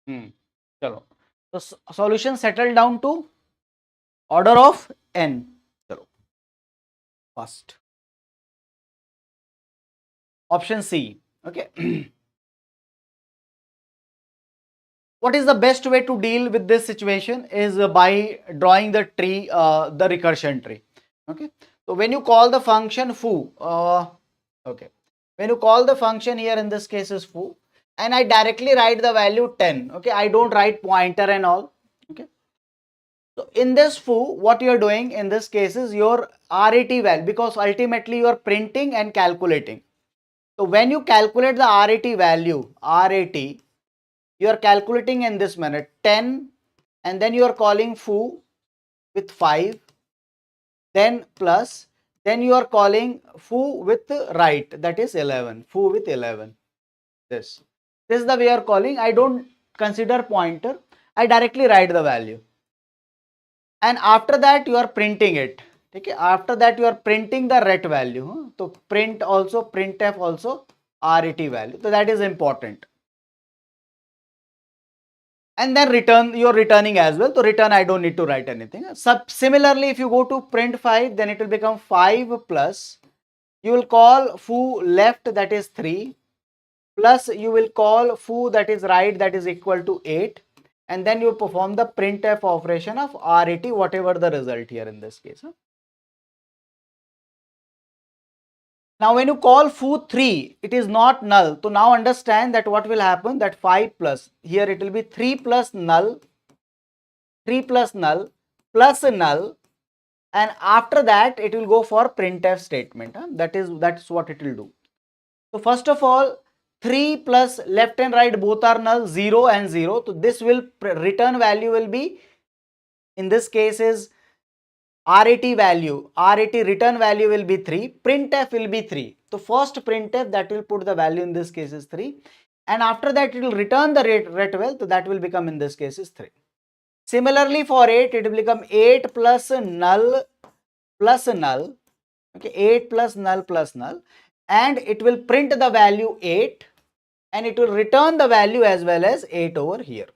चलो, तो solution settled down to order of n. चलो, first option C. Okay. What is the best way to deal with this situation is by drawing the tree, the recursion tree. Okay. So when you call the function foo, okay, when you call the function here in this case is foo, and I directly write the value 10. Okay, I don't write pointer and all. Okay. So in this foo, what you are doing in this case is your RAT value, because ultimately you are printing and calculating. So when you calculate the RAT value, RAT, you are calculating in this manner 10, and then you are calling foo with 5, then plus, then you are calling foo with right, that is 11, foo with 11. This is the way you are calling. I don't consider pointer, I directly write the value, and after that you are printing it. Okay, after that you are printing the ret value. So print also, printf also ret value, so that is important. And then return, you're returning as well. So return, I don't need to write anything. Similarly, if you go to print 5, then it will become 5 plus, you will call foo left, that is 3, plus you will call foo that is right, that is equal to 8, and then you perform the printf operation of ret, whatever the result here in this case. Now when you call foo 3, it is not null. So now understand that what will happen, that 5 plus, here it will be 3 plus null, 3 plus null, plus null, and after that it will go for printf statement. That's what it will do. So first of all, 3 plus left and right both are null, 0 and 0. So this will return value will be, in this case is RAT value, RAT return value will be 3, printf will be 3. So first printf that will put the value in this case is 3, and after that it will return the ret value, so that will become in this case is 3. Similarly for 8, it will become 8 plus null plus null. Okay, 8 plus null, and it will print the value 8, and it will return the value as well as 8 over here.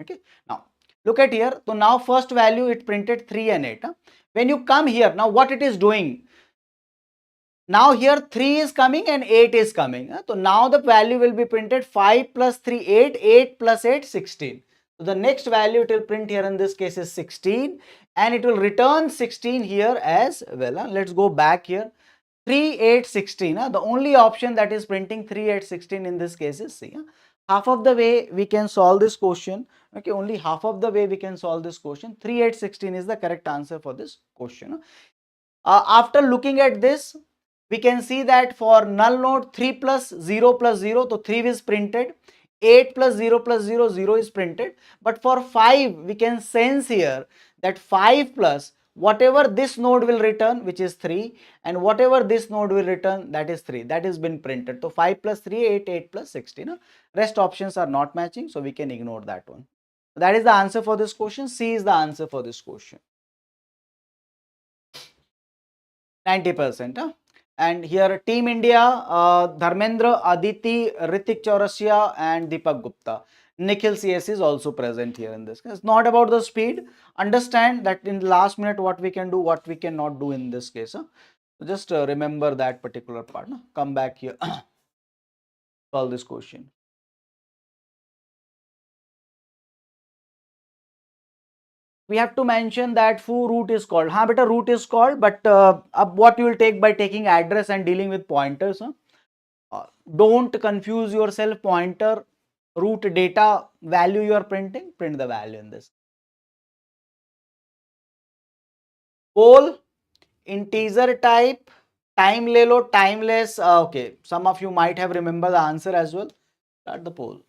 Okay, now look at here. So now first value it printed 3 and 8. When you come here, now what it is doing, now here 3 is coming and 8 is coming. So now the value will be printed 5 plus 3, 8, 8 plus 8, 16. So the next value it will print here in this case is 16, and it will return 16 here as well. Let's go back here. 3, 8, 16. The only option that is printing 3, 8, 16 in this case is C. Half of the way we can solve this question. Okay, only half of the way we can solve this question. 3, 8, 16 is the correct answer for this question. After looking at this, we can see that for null node 3 plus 0 plus 0, so 3 is printed. 8 plus 0 plus 0, 0 is printed. But for 5, we can sense here that 5 plus whatever this node will return, which is 3, and whatever this node will return, that is 3, that has been printed. So 5 plus 3, 8, 8 plus 16. Rest options are not matching, so we can ignore that one. That is the answer for this question. C is the answer for this question. 90%. And here Team India, Dharmendra, Aditi, Ritik Chaurasia and Deepak Gupta. Nikhil CS is also present here in this. It's not about the speed. Understand that in the last minute what we can do, what we cannot do in this case. So just remember that particular part. Come back here. Solve this question. We have to mention that foo root is called. Beta root is called, but what you will take by taking address and dealing with pointers. Don't confuse yourself. Pointer, root, data, value you are printing, print the value in this. Poll, integer type, time le lo, timeless. Okay, some of you might have remembered the answer as well. Start the poll.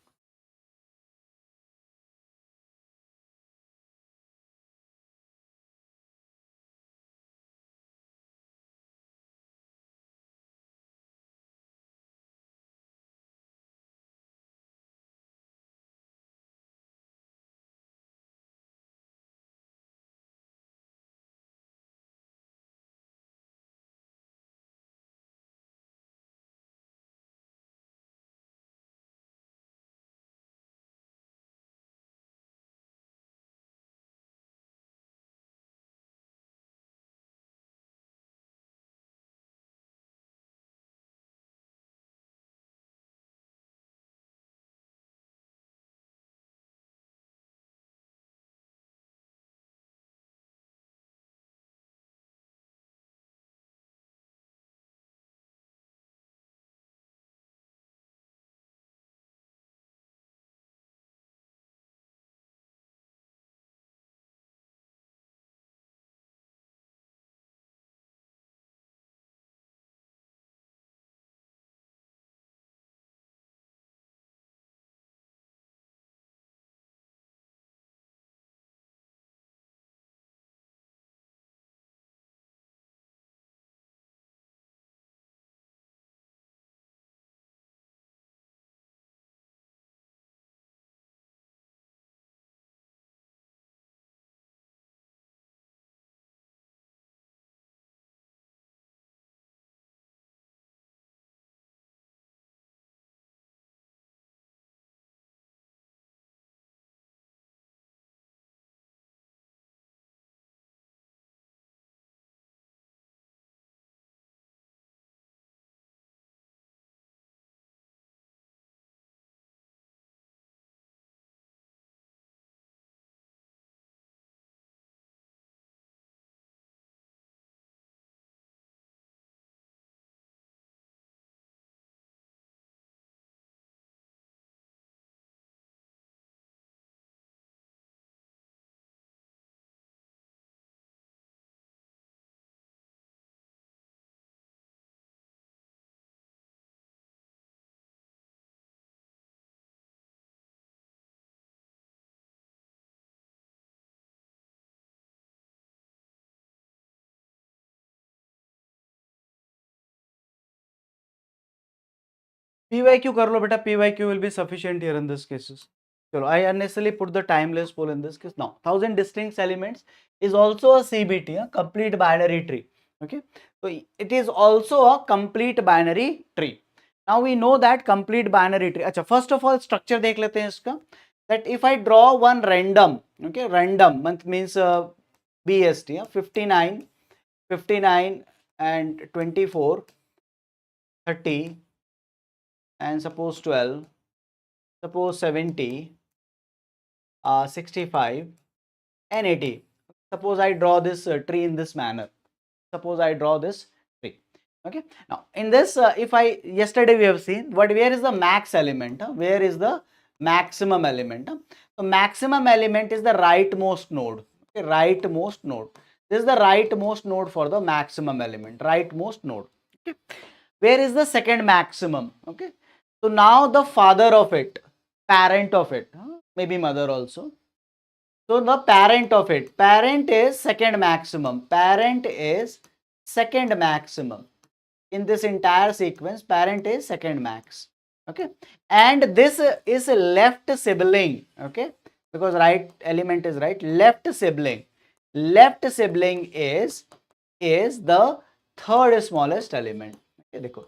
PYQ कर लो बेटा, PYQ will be sufficient here in this cases. चलो, I unnecessarily put the timeless poll in this case. Now, 1000 distinct elements is also a CBT, a complete binary tree. Okay, so it is also a complete binary tree. Now we know that complete binary tree. अच्छा, first of all structure देख लेते हैं इसका. That if I draw one random, okay, random month means BST, 59, 59 and 24, 30 and suppose 12, suppose 70, 65 and 80. Suppose I draw this tree in this manner. Suppose I draw this tree. Okay. Now in this, if I, yesterday we have seen where is the max element? Where is the maximum element? So maximum element is the rightmost node. Okay, rightmost node. This is the rightmost node for the maximum element. Rightmost node. Okay. Where is the second maximum? Okay. So now the father of it, parent of it, maybe mother also. So the parent of it, parent is second maximum. Parent is second maximum. In this entire sequence, parent is second max. Okay. And this is left sibling. Okay. Because right element is right. Left sibling. Left sibling is the third smallest element. Okay, देखो,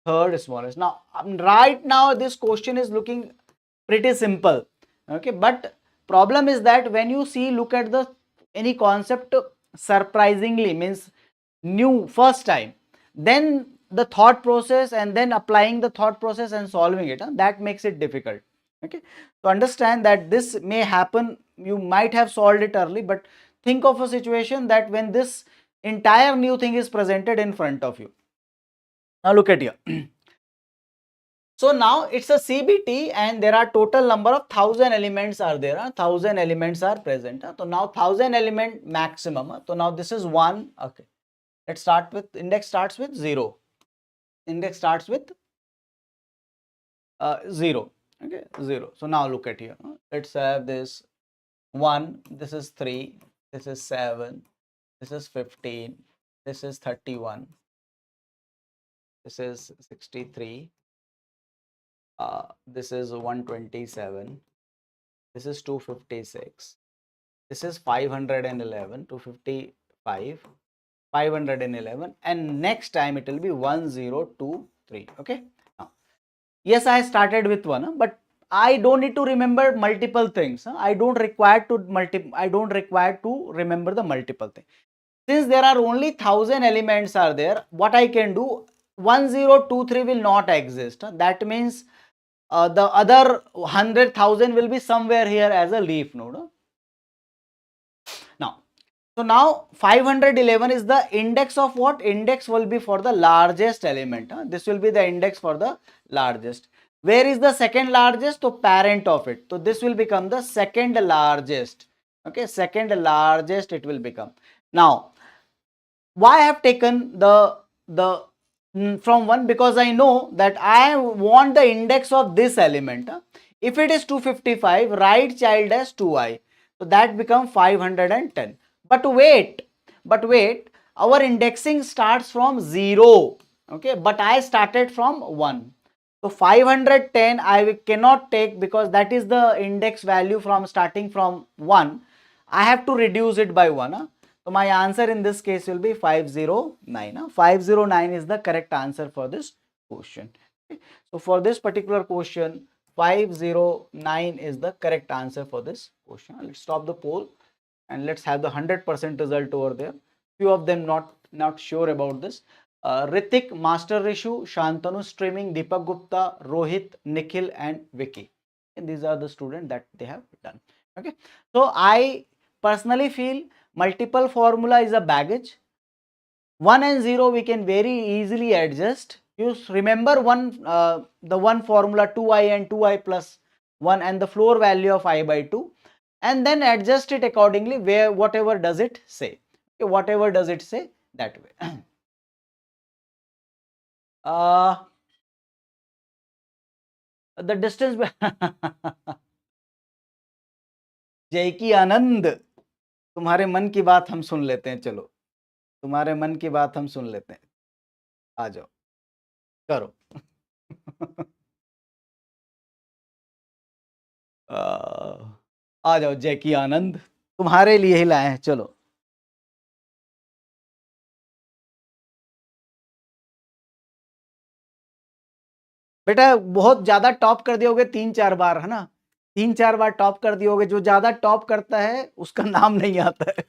third smallest. Now, right now this question is looking pretty simple. Okay, but problem is that when you look at the any concept surprisingly, means new first time, then the thought process and then applying the thought process and solving it, that makes it difficult. Okay, to understand that this may happen, you might have solved it early, but think of a situation that when this entire new thing is presented in front of you. Now look at here. So now it's a CBT and there are total number of 1000 elements are there. 1000 elements are present. So now 1000 element maximum. So now this is 1. Okay. Let's start with, index starts with 0. Index starts with 0. Okay, 0. So now look at here. Let's have this 1. This is 3. This is 7. This is 15. This is 31. This is 63. This is 127. This is 256. This is 511, 255, 511, and next time it will be 1023. Okay. Now, yes, I started with 1, but I don't need to remember multiple things. I don't require to remember the multiple things. Since there are only 1000 elements are there, what I can do, 1023 will not exist. That means the other 100,000 will be somewhere here as a leaf node. Now, so now 511 is the index of what? Index will be for the largest element. This will be the index for the largest. Where is the second largest? So parent of it. So this will become the second largest. Okay, second largest it will become. Now, why I have taken the from 1? Because I know that I want the index of this element. If it is 255, right child as 2i. So that becomes 510. But wait, our indexing starts from 0. Okay, but I started from 1. So 510 I cannot take because that is the index value from starting from 1. I have to reduce it by 1. So my answer in this case will be 509. 509 is the correct answer for this question. Okay. So for this particular question, 509 is the correct answer for this question. Let's stop the poll and let's have the 100% result over there. Few of them not sure about this. Ritik, Master Rishu, Shantanu Streaming, Deepak Gupta, Rohit, Nikhil and Vicky. And these are the students that they have done. Okay. So I personally feel multiple formula is a baggage. 1 and 0 we can very easily adjust. You remember the one formula 2i and 2i plus 1 and the floor value of I by 2, and then adjust it accordingly where whatever does it say. Okay, whatever does it say that way. The distance जय की आनंद, तुम्हारे मन की बात हम सुन लेते हैं. चलो, तुम्हारे मन की बात हम सुन लेते हैं. आ जाओ, करो. आ जाओ जैकी आनंद, तुम्हारे लिए ही लाए हैं, चलो। बेटा बहुत ज्यादा टॉप कर दियोगे 3-4 बार, है ना, 3-4 बार टॉप कर दियोगे, जो ज्यादा टॉप करता है उसका नाम नहीं आता है।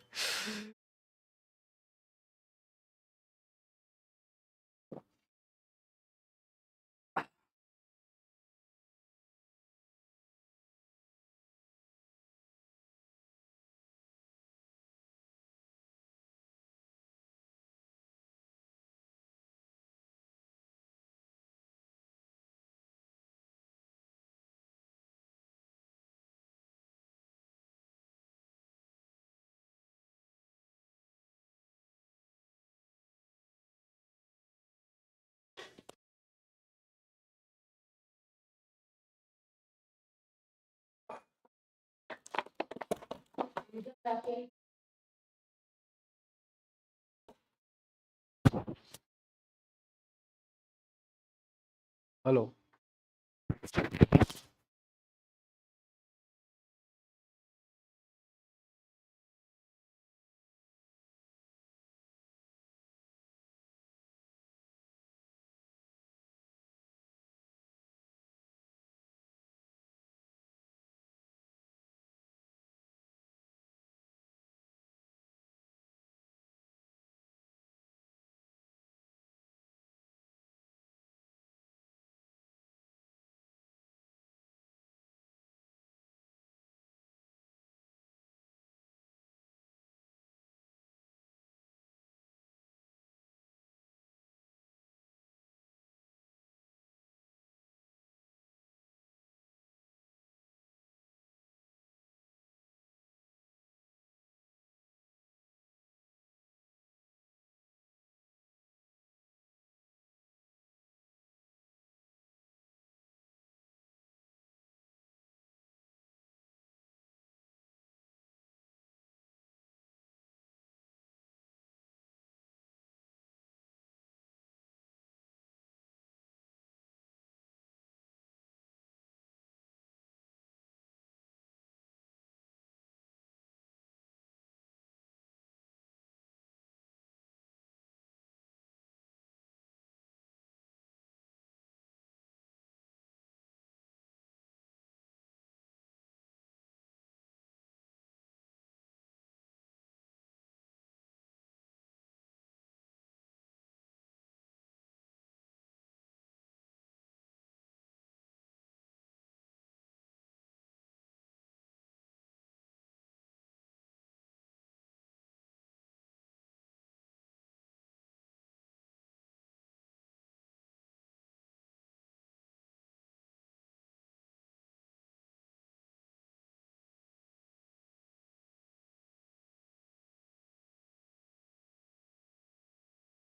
Hello.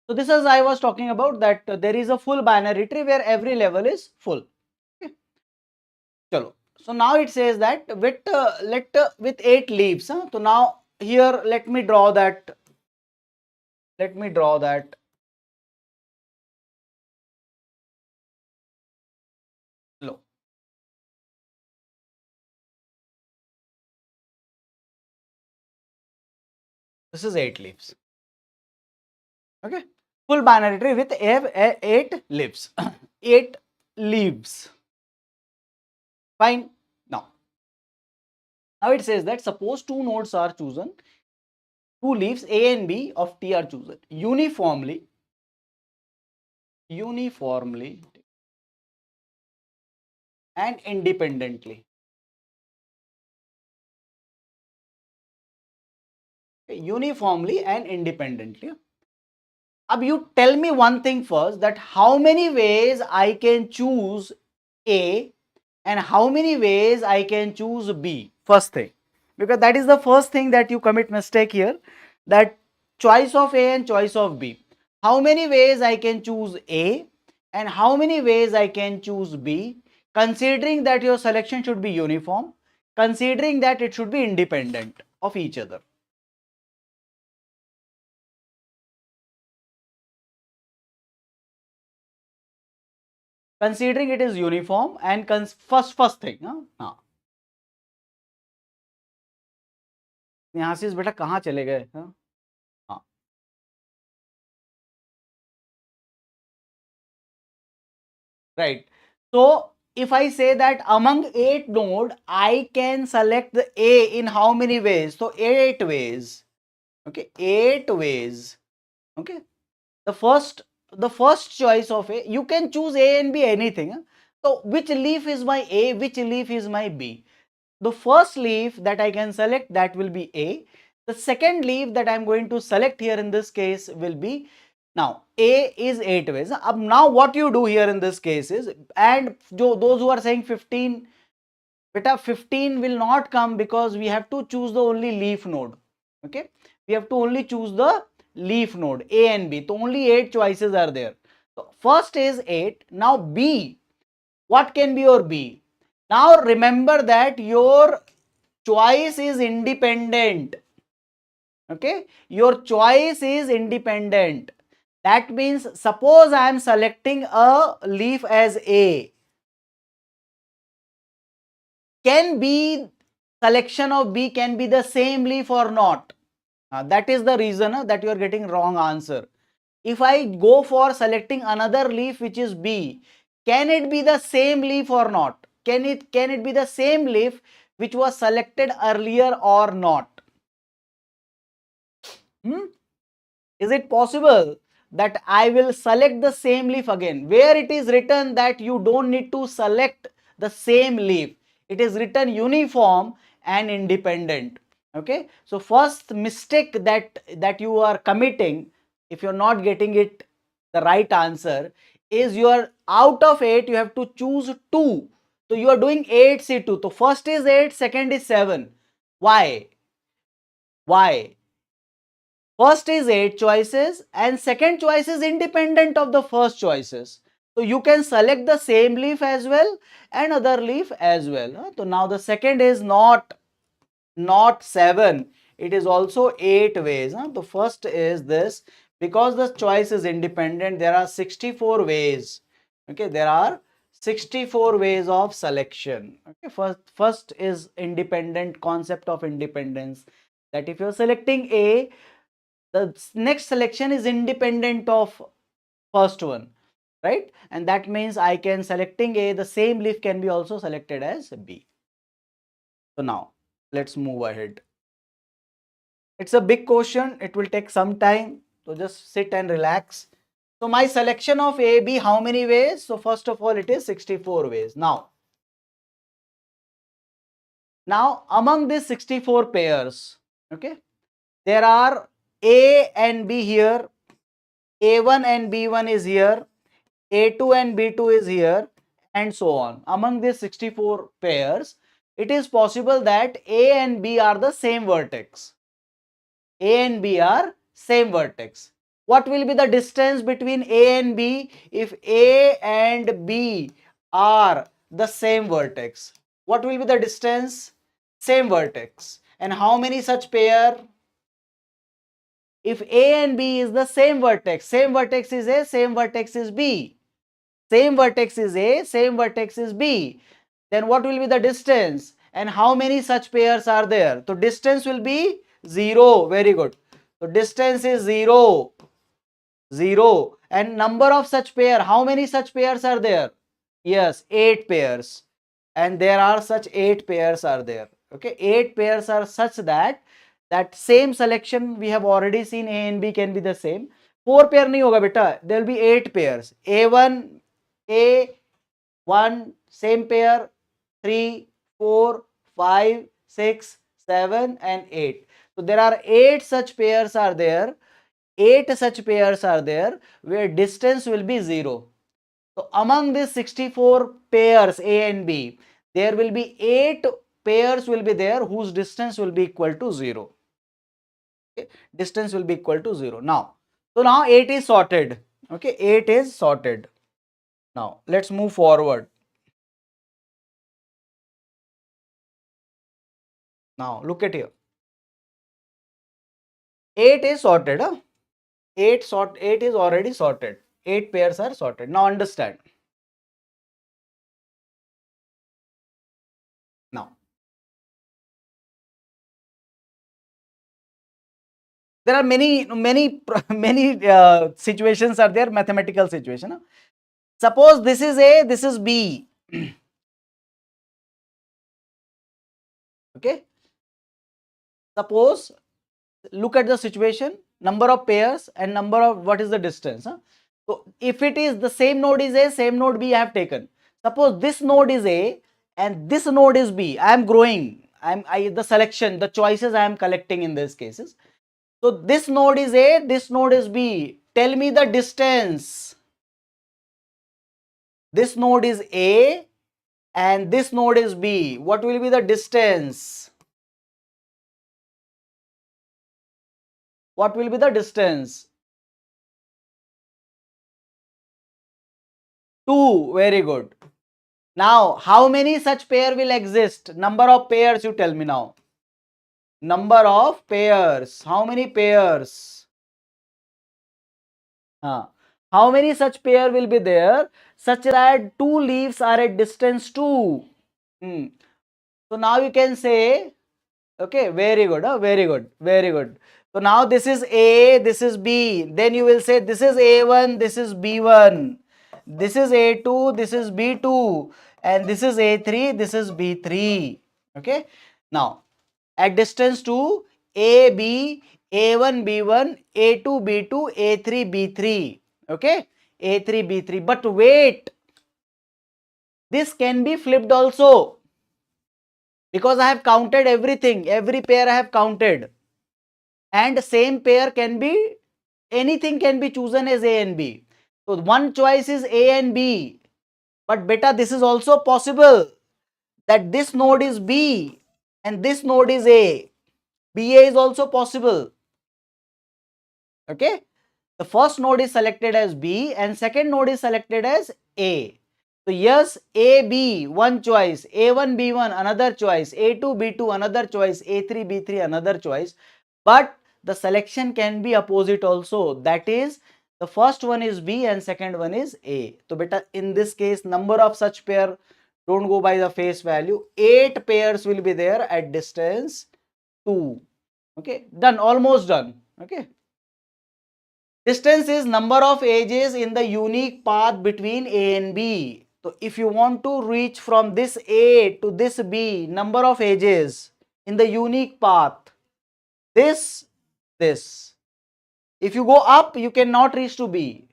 So this is I was talking about that there is a full binary tree where every level is full. Okay. Chalo. So now it says that with 8 leaves. Huh? So now here let me draw that. Let me draw that. Low. This is 8 leaves. Okay. Full binary tree with 8 leaves. 8 leaves. Fine. Now it says that suppose two nodes are chosen, two leaves A and B of T are chosen uniformly and independently. Okay, uniformly and independently. Now you tell me one thing first, that how many ways I can choose A and how many ways I can choose B. First thing, because that is the first thing that you commit mistake here, that choice of A and choice of B. How many ways I can choose A and how many ways I can choose B, considering that your selection should be uniform, considering that it should be independent of each other. Considering it is uniform and first thing, यहाँ से बेटा कहाँ चले गए? हाँ हाँ, right. So if I say that among 8 node, I can select the A in how many ways? So 8 ways. Okay, 8 ways. Okay. The first choice of A, you can choose A and B anything. Huh? So which leaf is my A, which leaf is my B? The first leaf that I can select, that will be A. The second leaf that I am going to select here in this case will be, now A is 8 ways. Now what you do here in this case is, and those who are saying 15, beta 15 will not come because we have to choose the only leaf node. Okay, we have to only choose the leaf node A and B. So only 8 choices are there. So first is 8. Now B, what can be your B? Now remember that your choice is independent. Okay, your choice is independent. That means suppose I am selecting a leaf as A, can B, selection of B can be the same leaf or not? That is the reason that you are getting wrong answer. If I go for selecting another leaf which is B, can it be the same leaf or not? Can it be the same leaf which was selected earlier or not? Is it possible that I will select the same leaf again? Where it is written that you don't need to select the same leaf, it is written uniform and independent. Okay, so first mistake that you are committing, if you're not getting it the right answer, is you are out of 8, you have to choose 2. So you are doing 8C2. So first is 8, second is 7. Why? First is 8 choices and second choice is independent of the first choices. So you can select the same leaf as well and other leaf as well. So now the second is not 7, it is also 8 ways. The first is this, because the choice is independent, there are 64 ways. Okay, there are 64 ways of selection. Okay, first is independent, concept of independence, that if you're selecting A, the next selection is independent of first one, right? And that means I can, selecting A, the same leaf can be also selected as B. So now let's move ahead. It's a big question, it will take some time, so just sit and relax. So my selection of A, B, how many ways? So first of all, it is 64 ways. Now among these 64 pairs, okay, there are A and B here, A1 and B1 is here, A2 and B2 is here, and so on. Among these 64 pairs, it is possible that A and B are the same vertex. A and B are same vertex. What will be the distance between A and B if A and B are the same vertex? What will be the distance? Same vertex. And how many such pair? If A and B is the same vertex is A, same vertex is B. Same vertex is A, same vertex is B. Then what will be the distance? And how many such pairs are there? So distance will be 0. Very good. So distance is 0. 0. And number of such pair, how many such pairs are there? Yes, 8 pairs. And there are such 8 pairs are there. Okay, 8 pairs are such that same selection we have already seen, A and B can be the same. 4 pair nahi hoga beta, there will be 8 pairs. A1, A1, same pair, 3, 4, 5, 6, 7 and 8. So there are 8 such pairs are there. 8 such pairs are there where distance will be 0. So among these 64 pairs A and B, there will be 8 pairs will be there whose distance will be equal to 0. Okay? Distance will be equal to 0. Now 8 is sorted. Okay, 8 is sorted. Now let's move forward. Now look at here. 8 is sorted. 8 is already sorted. 8 pairs are sorted. Now understand. Now There are many many situations are there, mathematical situation. Suppose this is A, this is B. Okay, suppose, look at the situation, number of pairs and number of, what is the distance, huh? So if it is the same node is A, same node B I have taken. Suppose this node is A and this node is B. I am growing, the selection, the choices I am collecting in these cases. So this node is A, this node is B. Tell me the distance. This node is A and this node is B. What will be the distance? What will be the distance? 2. Very good. Now, how many such pair will exist? Number of pairs, you tell me now. Number of pairs. How many pairs? How many such pair will be there such that two leaves are at distance 2? So now you can say, okay, very good, very good, very good. So now this is A, this is B. Then you will say this is A1, this is B1. This is A2, this is B2. And this is A3, this is B3. Okay. Now, at distance 2, AB, A1, B1, A2, B2, A3, B3. Okay. A3, B3. But wait, this can be flipped also, because I have counted everything, every pair I have counted, and same pair can be, anything can be chosen as A and B. So one choice is A and B, but beta, this is also possible that this node is B and this node is A. BA is also possible. Okay, the first node is selected as B and second node is selected as A. So yes, A, B, one choice, A1, B1, another choice, A2, B2, another choice, A3, B3, another choice. But the selection can be opposite also. That is, the first one is B and second one is A. So beta, in this case, number of such pair, don't go by the face value. 8 pairs will be there at distance 2. Okay, done, almost done. Okay. Distance is number of edges in the unique path between A and B. So if you want to reach from this A to this B, number of edges in the unique path, this. If you go up, you cannot reach to B.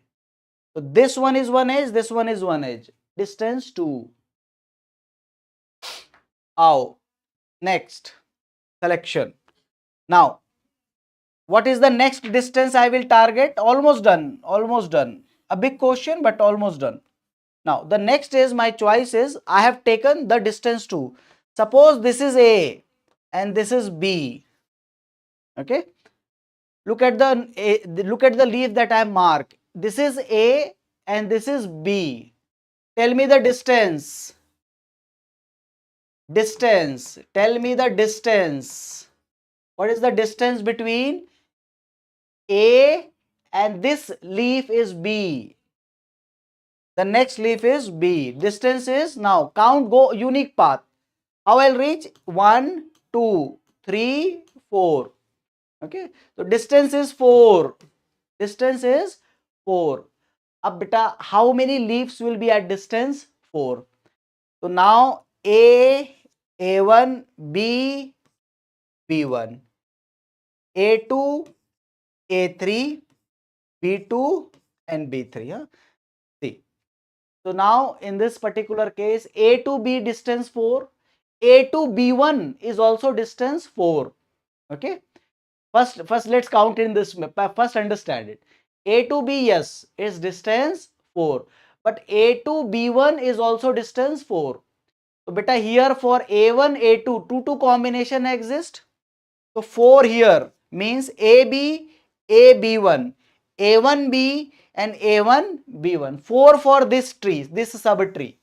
So this one is one edge, this one is one edge. Distance 2. Next, selection. Now, what is the next distance I will target? Almost done, almost done. A big question, but almost done. Now, the next is, my choice is, I have taken the distance 2. Suppose this is A and this is B. Okay. Look at the leaf that I have marked. This is A and this is B. Tell me the distance. Distance. Tell me the distance. What is the distance between A and this leaf is B? The next leaf is B. Distance is, now count, go unique path. How I'll reach? 1, 2, 3, 4. Okay. So distance is 4. Distance is 4. Ab beta, how many leaves will be at distance? 4. So now A, A1, B, B1, A2, A3, B2 and B3. Huh? See. So now in this particular case, A to B distance 4, A to B1 is also distance 4. Okay. First let's count in this, first understand it. A to B, yes, is distance 4, but A to B1 is also distance 4. So beta, here for A1, A2, 2 combination exists. So 4 here means AB, AB1, A1B and A1B1. 4 for this tree, this subtree,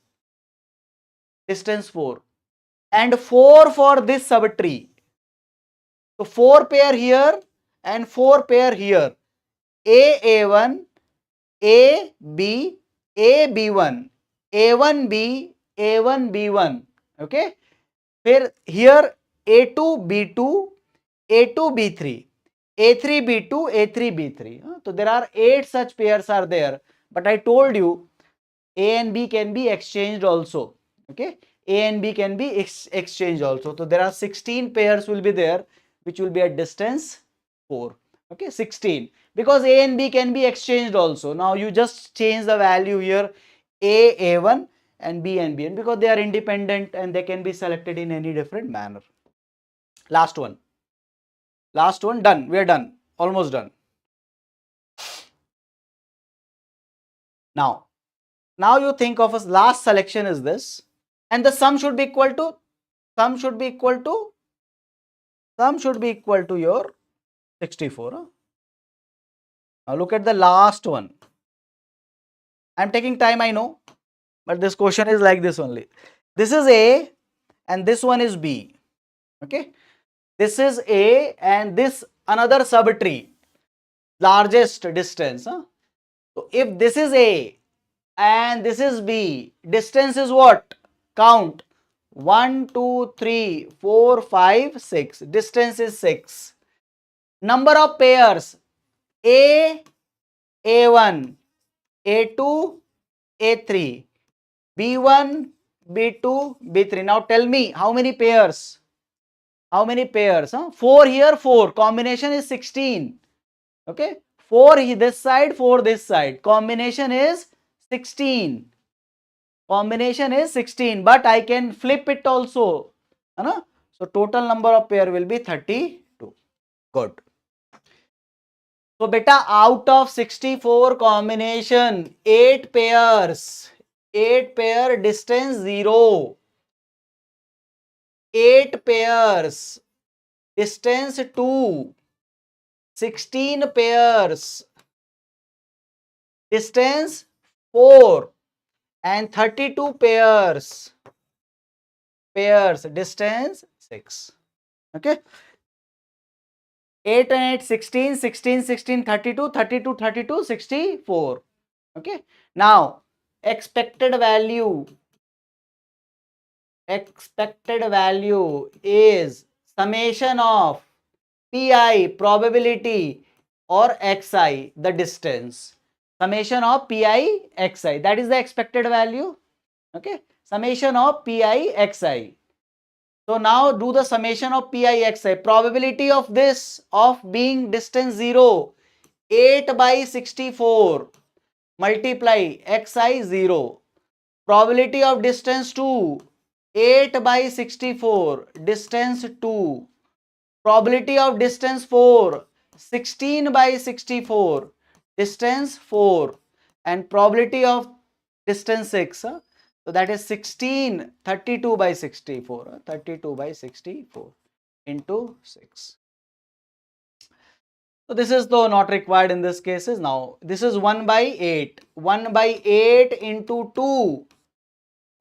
distance 4, and 4 for this subtree. So 4 pair here and 4 pair here. A1, AB, AB1, A1B, A1B1. Okay. Here A2, B2, A2, B3. A3, B2, A3, B3. So there are 8 such pairs are there. But I told you A and B can be exchanged also. Okay, A and B can be exchanged also. So there are 16 pairs will be there, which will be at distance 4. Okay, 16, because A and B can be exchanged also. Now you just change the value here, A1 and B1, because they are independent and they can be selected in any different manner. Last one, done. We are done, almost done. Now you think of a last selection is this, and the sum should be equal to your 64. Now look at the last one. I'm taking time, I know, but this question is like this only. This is A and this one is B. Okay, this is A and this another subtree, largest distance. So if this is A and this is B, distance is what? Count 1, 2, 3, 4, 5, 6. Distance is 6. Number of pairs A, A1, A2, A3, B1, B2, B3. Now tell me how many pairs? How many pairs? 4 here, 4. Combination is 16. Okay, 4 this side, 4 this side. Combination is 16. Combination is 16, but I can flip it also. So total number of pair will be 32. Good. So beta, out of 64 combination, 8 pairs, 8 pair distance 0. 8 pairs distance 2. 16 pairs distance 4. And 32 pairs distance 6. Okay, 8 and 8, 16, 16, 16, 32, 32, 32, 64. Okay, now expected value is summation of pi, probability, or xi, the distance. Summation of pi xi, that is the expected value. Okay, summation of pi xi. So now do the summation of pi xi. Probability of this of being distance 0, 8 by 64 multiply xi 0. Probability of distance 2, 8 by 64 distance 2. Probability of distance 4, 16 by 64 distance 4. And probability of distance 6, so that is 16, 32 by 64, 32 by 64 into 6. So this is though not required in this cases. Now this is 1 by 8. 1 by 8 into 2.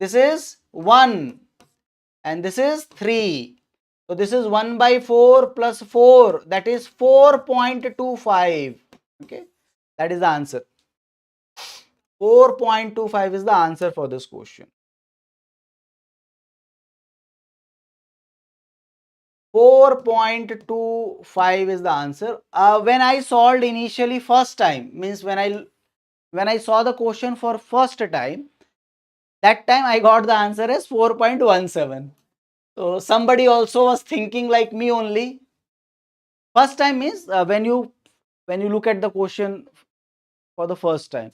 This is 1 and this is 3. So this is 1 by 4 plus 4, that is 4.25. Okay, that is the answer. 4.25 is the answer for this question. 4.25 is the answer. When I solved initially first time, means when I saw the question for first time, that time I got the answer as 4.17. So somebody also was thinking like me only. First time means when you look at the question for the first time.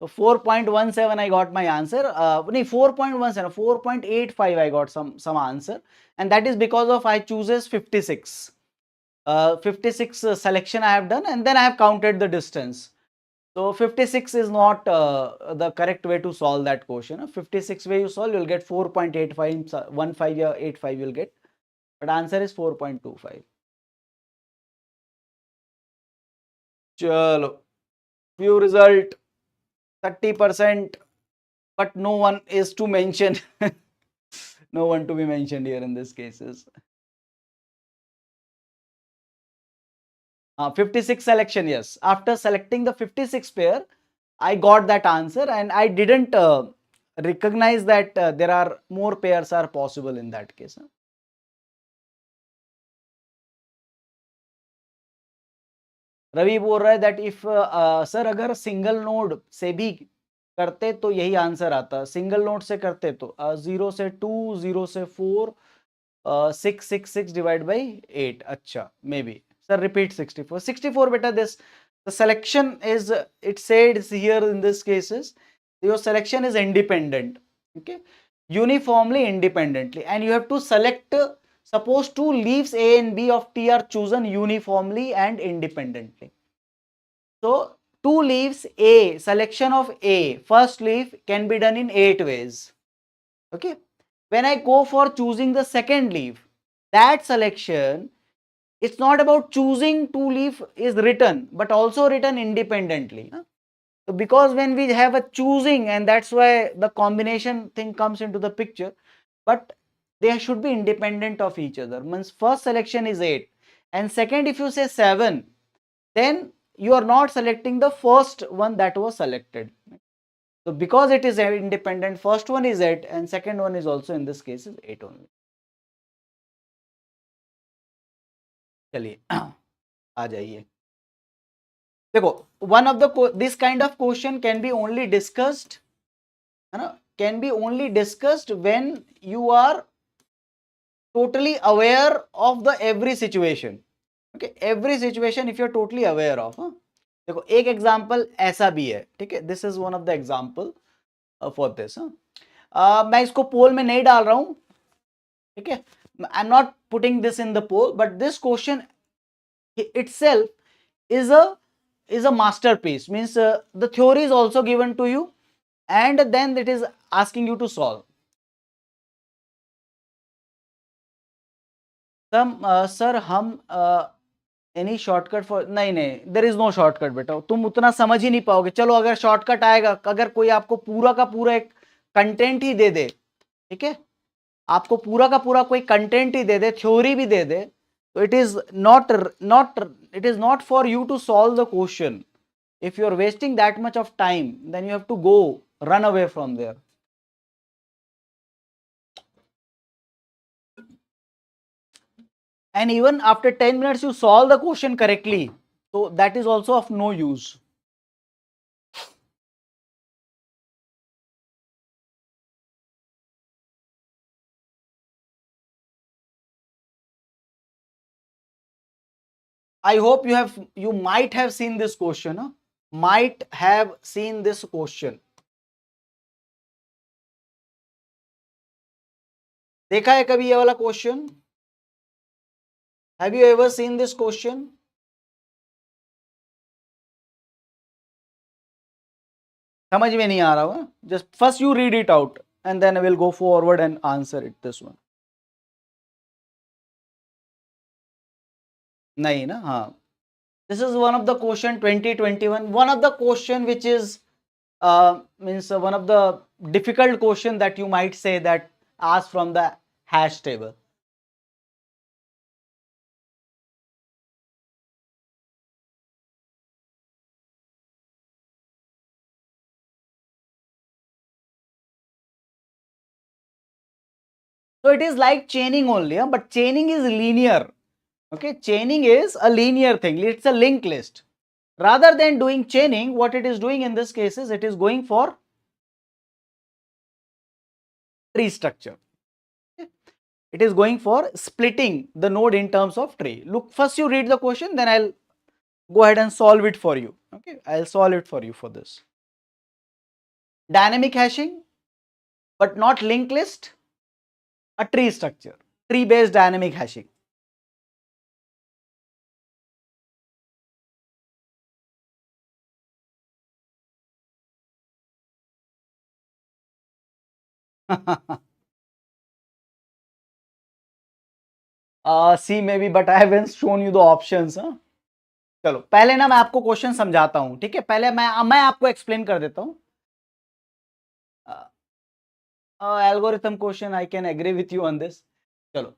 So 4.17 I got my answer. 4.17, 4.85 I got some answer, and that is because of I chooses 56. 56 selection I have done, and then I have counted the distance. So 56 is not the correct way to solve that question. 56 way you solve, you'll get 4.85, 1585 you'll get, but answer is 4.25. Chalo, few result 30%, but no one is to mention. No one to be mentioned here in this cases. 56 selection, yes. After selecting the 56 pair, I got that answer, and I didn't recognize that there are more pairs are possible in that case. Ravi बोल रहा है that if sir अगर single node से भी करते तो यही answer आता, सिंगल नोड से करते तो 0 से 2, 0 से 4, 6 डिवाइड बाई 8. अच्छा, मे बी sir repeat 64 बेटा. This the selection is, it said here in this cases your selection is independent, okay, uniformly independently, and you have to select, suppose two leaves A and B of T are chosen uniformly and independently. So two leaves A, selection of A, first leaf can be done in 8 ways. Okay. When I go for choosing the second leaf, that selection, it's not about choosing two leaf is written, but also written independently. So because when we have a choosing, and that's why the combination thing comes into the picture, but they should be independent of each other. Means first selection is 8, and second if you say 7, then you are not selecting the first one that was selected. So because it is independent, first one is 8 and second one is also in this case is 8 only. चलिए आ जाइए. देखो, one of the this kind of question can be only discussed, है ना, can be only discussed when you are totally aware of the every situation. Okay, every situation if you are totally aware of. देखो एक example ऐसा भी है, ठीक है, this is one of the example for this. मैं इसको पोल में नहीं डाल रहा हूं, ठीक है, I am not putting this in the poll, but this question itself is a masterpiece. Means the theory is also given to you, and then it is asking you to solve. Sir हम any shortcut for, नहीं नहीं, देर is no shortcut बेटा, तुम उतना समझ ही नहीं पाओगे. चलो अगर शॉर्टकट आएगा, अगर कोई आपको पूरा का पूरा एक कंटेंट ही दे दे, ठीक है, आपको पूरा का पूरा कोई कंटेंट ही दे दे, थ्योरी भी दे दे, तो it is not for you to solve the question. If you are wasting that much of time, then you have to go run away from there. And even after 10 minutes you solve the question correctly, so that is also of no use. I hope you might have seen this question, huh? Might have seen this question. देखा है कभी ये वाला question? Have you ever seen this question? समझ में नहीं आ रहा हो? Just first you read it out and then I will go forward and answer it, this one. नहीं ना? हाँ. This is one of the question 2021, one of the question which is means one of the difficult question that you might say that asked from the hash table. So it is like chaining only, but chaining is linear. Okay, chaining is a linear thing. It's a linked list. Rather than doing chaining, what it is doing in this case is it is going for tree structure. Okay? It is going for splitting the node in terms of tree. Look, first you read the question, then I'll go ahead and solve it for you. Okay, I'll solve it for you for this. Dynamic hashing, but not linked list, a tree structure, tree based dynamic hashing. C maybe, but I haven't shown you the options. चलो पहले ना मैं आपको question समझाता हूं, ठीक है, पहले मैं आपको एक्सप्लेन कर देता हूं. Algorithm question, I can agree with you on this. चलो,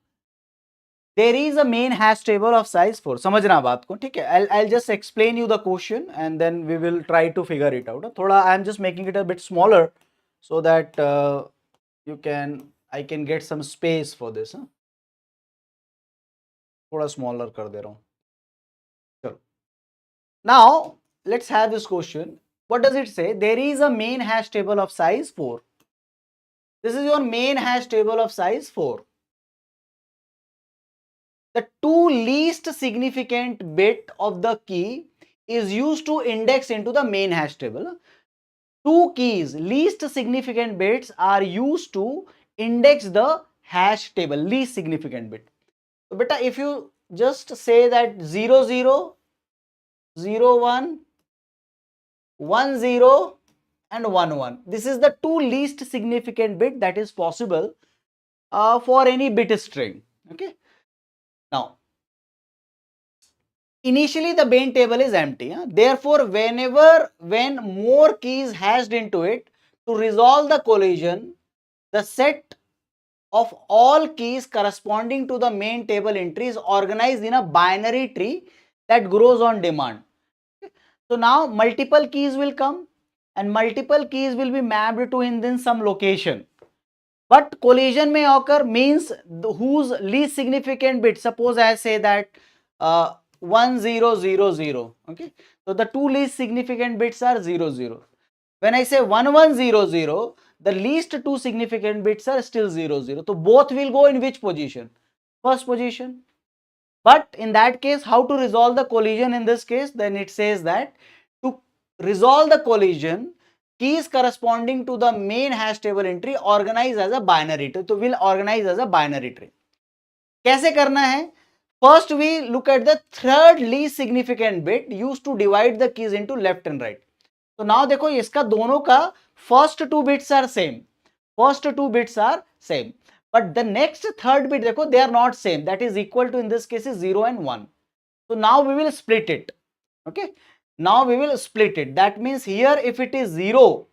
there is a main hash table of size 4. समझना बात को, ठीक है, I'll just explain you the question and then we will try to figure it out. थोड़ा आई am just making it a bit smaller so that I can get some space for this. थोड़ा smaller कर दे रहा हूं. चलो, Now let's have this question. What does it say? There is a main hash table of size 4. This is your main hash table of size 4. The two least significant bit of the key is used to index into the main hash table. Two keys, least significant bits, are used to index the hash table, least significant bit. So beta, if you just say that 0 0 0 1 1 0 and 1 1, this is the two least significant bit that is possible for any bit string. Okay, now initially the main table is empty, therefore when more keys hashed into it, to resolve the collision, the set of all keys corresponding to the main table entry is organized in a binary tree that grows on demand. So now multiple keys will come and multiple keys will be mapped to in some location. But collision may occur means whose least significant bit, suppose I say that 1 0 0 0. Okay, so the two least significant bits are 0 0. When I say 1 1 0 0, the least two significant bits are still 0 0. So both will go in which position? First position. But in that case, how to resolve the collision in this case? Then it says that to resolve the collision, keys corresponding to the main hash table entry organize as a binary tree. So will organize as a binary tree. कैसे करना है? First we look at the third least significant bit used to divide the keys into left and right. तो now देखो इसका दोनों का first two bits are same, first two bits are same, but the next third bit देखो they are not same, that is equal to in this case is 0 and 1. So now we will split it. Okay, now we will split it. That means here if it is 0,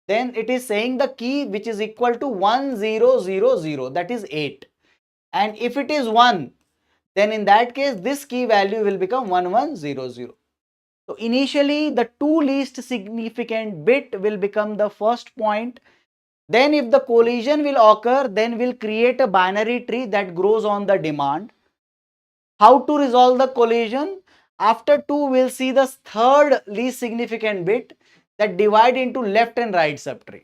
then it is saying the key which is equal to 1 0 0 0, that is 8. And if it is 1, then in that case this key value will become 1 1 0 0. So initially the two least significant bit will become the first point. Then if the collision will occur, then we'll create a binary tree that grows on the demand. How to resolve the collision? After 2, we'll see the third least significant bit that divide into left and right subtree.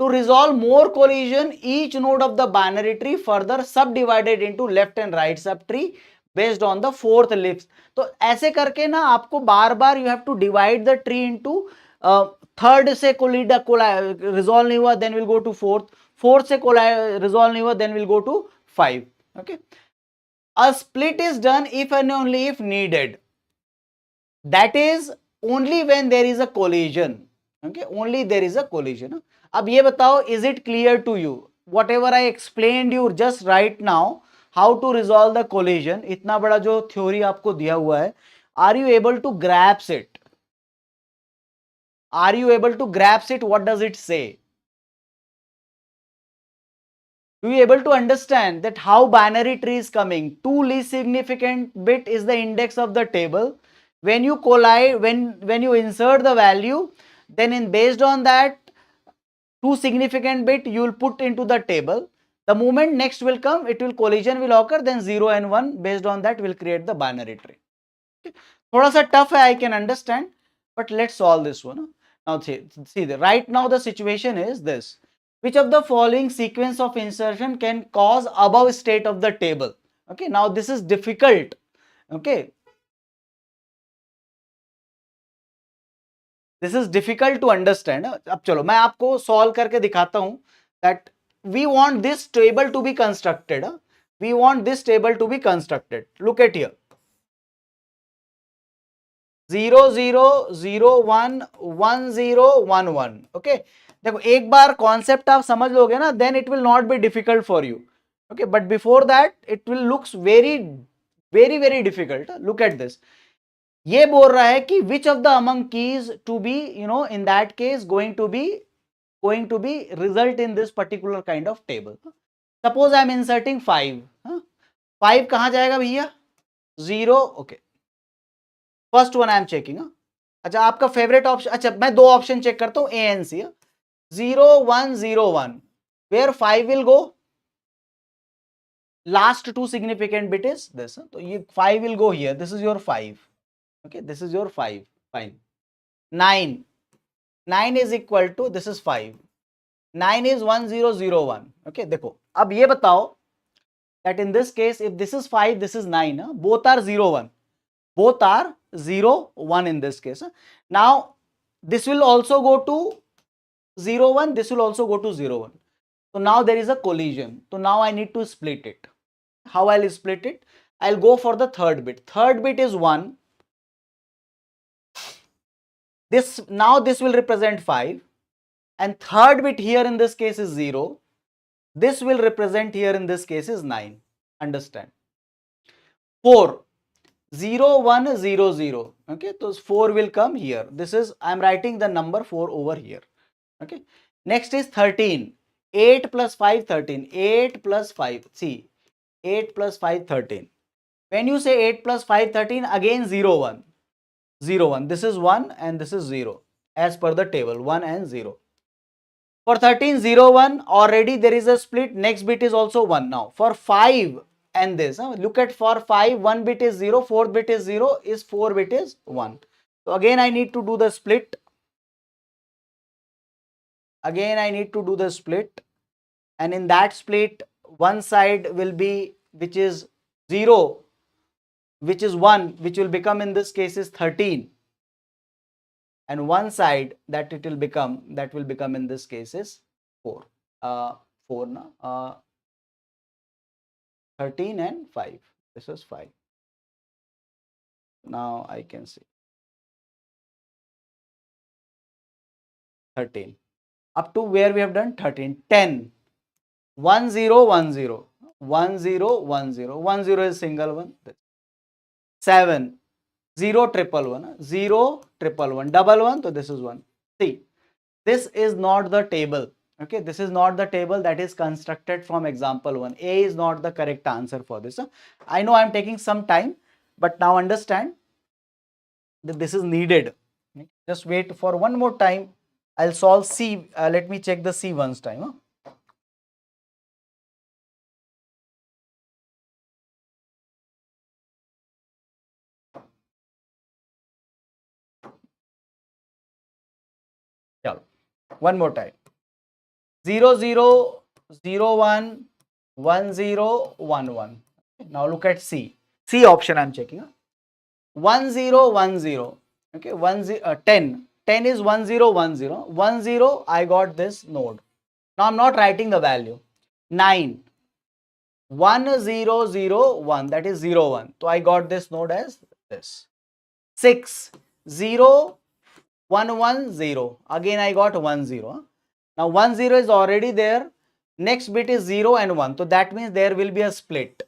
To resolve more collision, each node of the binary tree further subdivided into left and right subtree based on the fourth leaf. तो ऐसे करके ना आपको बार बार you have to divide the tree into third से resolve नहीं हुआ, then we'll go to fourth से resolve नहीं हुआ, then we'll go to 5. Okay, a split is done if and only if needed, that is only when there is a collision. Okay, only there is a collision. अब ये बताओ, is it clear to you whatever I explained you just right now, how to resolve the collision? इतना बड़ा जो theory आपको दिया हुआ है, are you able to grasp it? Are you able to grasp it? What does it say? Do you able to understand that how binary tree is coming? Two least significant bit is the index of the table. When you collide, when you insert the value, then in based on that two significant bit you will put into the table. The moment next will come, it will collision will occur, then 0 and 1 based on that will create the binary tree. Okay. थोड़ा सा tough है, I can understand, but let's solve this one. Now see right now the situation is this. Which of the following sequence of insertion can cause above state of the table? Okay, now this is difficult. Okay, this is difficult to understand. अब चलो मैं आपको solve करके दिखाता हूँ that we want this table to be constructed. We want this table to be constructed. Look at here. 0 0 0 1 1 0 1 1. Okay, देखो एक बार concept आप समझ लोगे ना, then it will not be difficult for you. Okay, but before that it will looks very difficult. Look at this. ये बोल रहा है कि which of the among keys to be, you know, in that case going to be result in this particular kind of table. Suppose I am inserting 5. 5 कहाँ जाएगा भैया? 0. Okay, first one I am checking. अच्छा आपका favourite option, अच्छा मैं दो option check करता हूं, A and C. 0 1 0 1, where 5 will go? Last two significant bit is this, तो ये 5 will go here, this is your 5. Okay, this is your 5. Fine. 9. 9 is equal to, this is 5. 9 is 1001. Okay, देखो अब ये बताओ that in this case if this is 5, this is 9, both are 0 1, both are 0 1 in this case. Now this will also go to 0 1, this will also go to 0 1. So now there is a collision. So now I need to split it. How I'll split it? I'll go for the third bit. Third bit is 1. This now this will represent 5, and third bit here in this case is 0. This will represent here in this case is 9. Understand? 4. 0 1 0 0. Okay, so 4 will come here. This is, I am writing the number 4 over here. Okay, next is 13. 8 plus 5 13. 8 plus 5, see, 8 plus 5 13. When you say 8 plus 5 13, again 0 1 0 1. This is 1 and this is 0 as per the table, 1 and 0. For 13 0 1 already there is a split. Next bit is also 1. Now for 5 and this, look at, for 5 1 bit is 0, 4th bit is 0, is 4 bit is 1. So again I need to do the split. Again I need to do the split, and in that split one side will be, which is 0, which is 1, which will become in this case is 13, and one side that it will become, that will become in this case is 4. 4 na, 13 and 5. This is 5. Now I can see 13. Up to where we have done 13. 10. 1 0 1 0. 1 0 1 0. 1 0 is single one. 7. 0 triple 1. 0 triple 1. Double 1. So this is 1. See, this is not the table. Okay, this is not the table that is constructed from example 1. A is not the correct answer for this. I know I am taking some time, but now understand that this is needed. Just wait for one more time. I'll solve C. Let me check the C once time. One more time. 0 0 0 1 1 0 1 1. Now look at C. C option I'm checking. 1 0 1 0. Okay, 10. 10 is 1 0 1 0. 1 0, I got this node. Now I'm not writing the value. 9. 1 0 0 1, that is 0 1. So I got this node as this. 6 0 1 1 0. Again I got 1 0. Now 1 0 is already there. Next bit is 0 and 1. So that means there will be a split.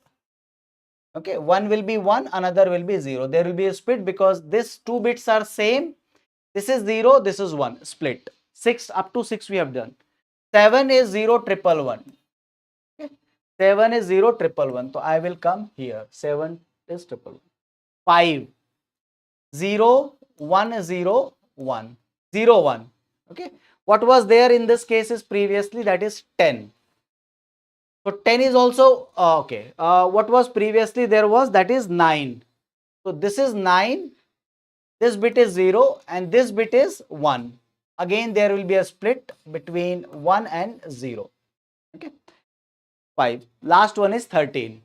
Okay, one will be 1, another will be 0. There will be a split because these two bits are same. This is 0, this is 1. Split. 6, up to 6 we have done. 7 is 0 triple 1. Okay. 7 is 0 triple 1. So I will come here. 7 is triple 1. 5. 0 1 0 1. 0 1. Okay. What was there in this case is previously, that is 10. So 10 is also okay. What was previously there was, that is 9. So this is 9. This bit is 0 and this bit is 1. Again there will be a split between 1 and 0. Okay. 5. Last one is 13.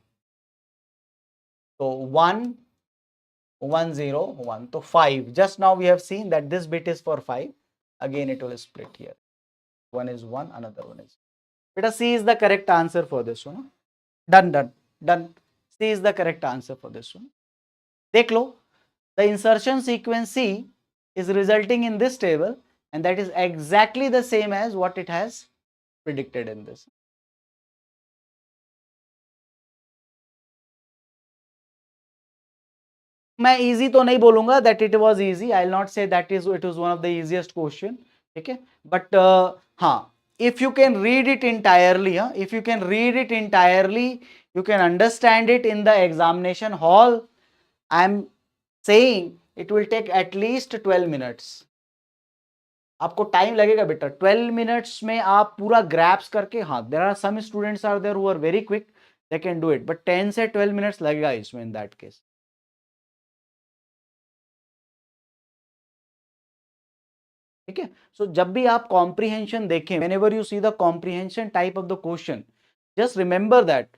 So 1 1 0 1. So 5. Just now we have seen that this bit is for 5. Again it will split here. One is 1, another one is. Beta C is the correct answer for this one. Done, done, done. C is the correct answer for this one. Dekh lo, the insertion sequence C is resulting in this table, and that is exactly the same as what it has predicted in this. मैं easy तो नहीं बोलूंगा that it was easy. I'll not say that it was one of the easiest question. Okay, but हाँ, if you can read it entirely, if you can read it entirely, you can understand it in the examination hall. I'm saying it will take at least 12 minutes. आपको time लगेगा बेटा. 12 minutes में आप पूरा grasps करके, हाँ, there are some students are there who are very quick, they can do it, but 10 से 12 minutes लगेगा इसमें इन दैट केस. ठीक है. So जब भी आप comprehension देखें, whenever you see the comprehension type of the question, just remember that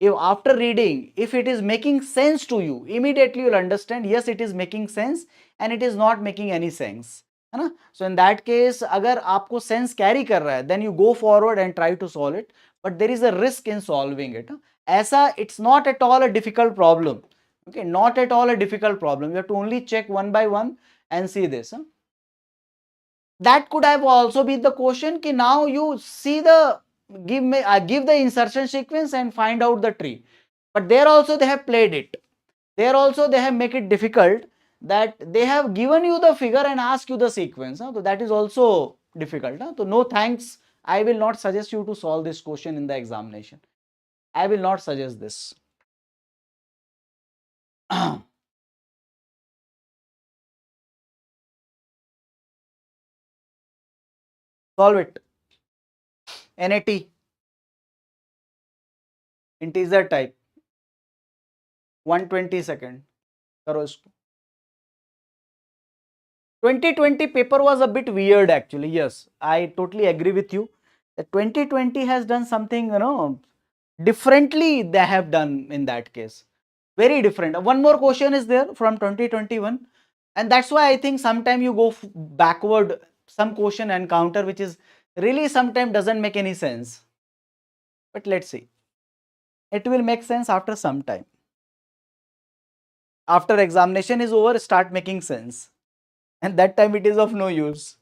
if after reading, if it is making sense to you, immediately you'll understand yes it is making sense and it is not making any sense, है ना. So in that case अगर आपको sense carry कर रहा है, then you go forward and try to solve it, but there is a risk in solving it. ऐसा it's not at all a difficult problem. Okay, not at all a difficult problem. You have to only check one by one and see this. That could have also been the question कि now you see the give the insertion sequence and find out the tree, but there also they have played it. There also they have make it difficult, that they have given you the figure and ask you the sequence. So that is also difficult. So no thanks, I will not suggest you to solve this question in the examination. I will not suggest this. Solve it. NAT, integer type, 120 second. करो इसको. 2020 paper was a bit weird actually. Yes, I totally agree with you. The 2020 has done something, differently they have done in that case. Very different. One more question is there from 2021, and that's why I think sometime you go backward, some question encounter which is really sometimes doesn't make any sense. But let's see. It will make sense after some time. After examination is over, start making sense. And that time it is of no use.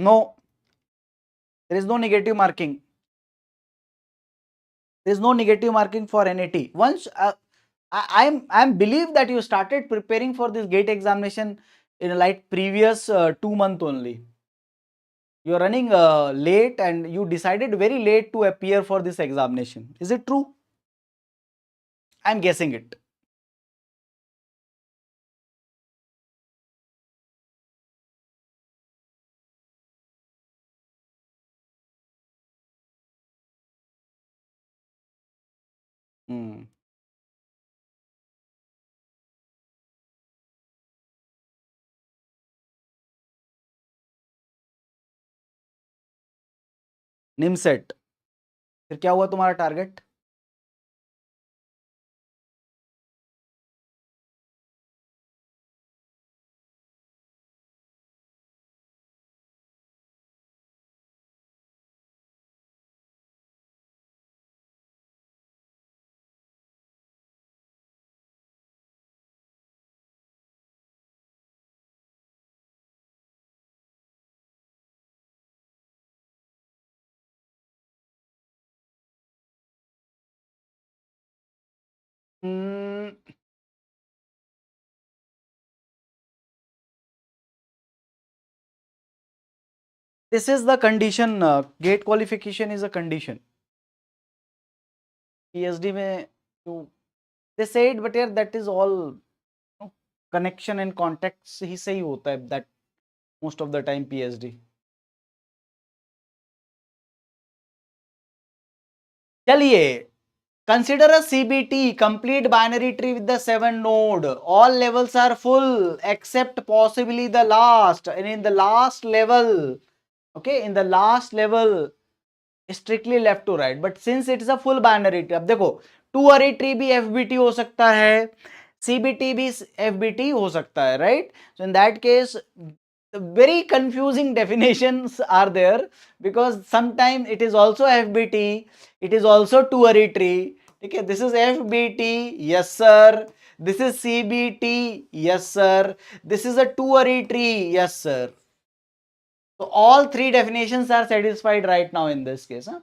No, there is no negative marking. There is no negative marking for NAT. Once I'm believe that you started preparing for this gate examination in like previous 2 months only. You are running late and you decided very late to appear for this examination. Is it true? I'm guessing it. Hmm. NIMCET, फिर क्या हुआ तुम्हारा target? Hmm. This is the condition. Gate qualification is a condition. PhD में they said, but yeah, that is all connection and context ही से ही होता है, that most of the time PhD. चलिए, consider a CBT, complete binary tree with the 7 node. All levels are full except possibly the last, and in the last level, okay, in the last level strictly left to right, but since it is a full binary tree, अब देखो 2 array tree भी FBT हो सकता है, CBT भी FBT हो सकता है, right? So in that case very confusing definitions are there, because sometimes it is also FBT, it is also two-array tree. Okay, this is FBT, yes sir. This is CBT, yes sir. This is a two-array tree, yes sir. So all three definitions are satisfied right now in this case. Huh?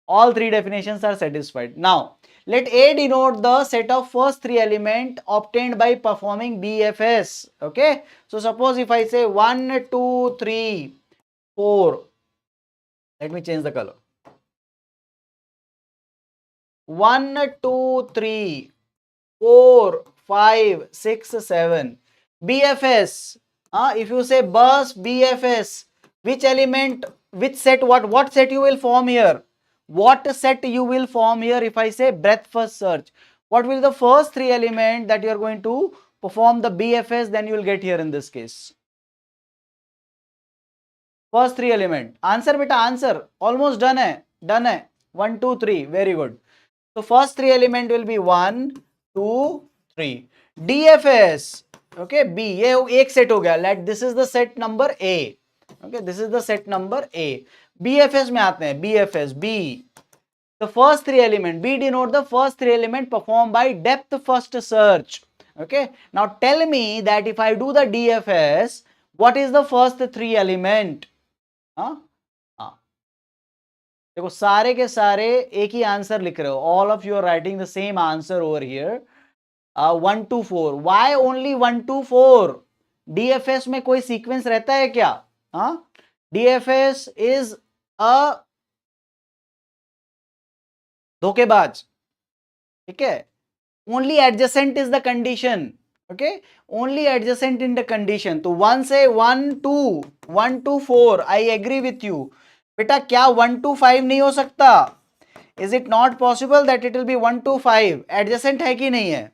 All three definitions are satisfied. Now, let A denote the set of first three elements obtained by performing BFS. Okay. So, suppose if I say 1, 2, 3, 4. Let me change the color. 1, 2, 3, 4, 5, 6, 7. BFS. If you say bus BFS, which element, which set, what set you will form here? What set you will form here if I say breadth first search? What will the first three element that you are going to perform the BFS, then you will get here in this case? First three element. Answer beta, answer. Almost done hai. Done hai. 1, 2, 3. Very good. So first three element will be 1, 2, 3. DFS. Okay, B. ये एक set हो गया. Let this is the set number A. Okay, this is the set number A. BFS में आते हैं. BFS. B. The first three element. B denote the first three element performed by depth first search. Okay. Now tell me that if I do the DFS, what is the first three element? हाँ देखो सारे के सारे एक ही answer लिख रहे हो. All of you are writing the same answer over here. 1 to 4. Why only 1 to 4? DFS में कोई सीक्वेंस रहता है क्या? डीएफएस इज अ धोखेबाज. ठीक है. Only adjacent is the condition. Okay, only adjacent in the condition. तो 1 से 1 to 4 I agree with you. बेटा क्या 1 to 5 नहीं हो सकता? Is it not possible that it will be 1 to 5? Adjacent है कि नहीं है?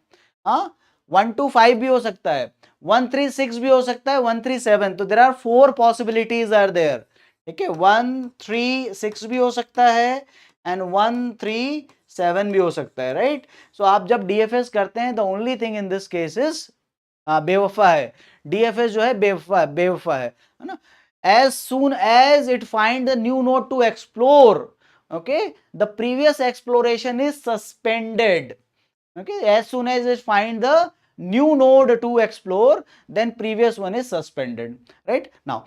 1 to 5 भी हो सकता है, 1 3 6 भी हो सकता है, 1 3 7. तो there are 4 possibilities are there. ठीक है, 1 3 6 भी हो सकता है एंड 1 3 7 भी हो सकता है. राइट. सो आप जब डीएफएस करते हैं, the only thing in this case is बेवफा है. डीएफएस जो है बेवफा है ना. As soon as it find the new node to explore, okay, the previous exploration is suspended. Okay, as soon as it find the new node to explore, then previous one is suspended. Right. Now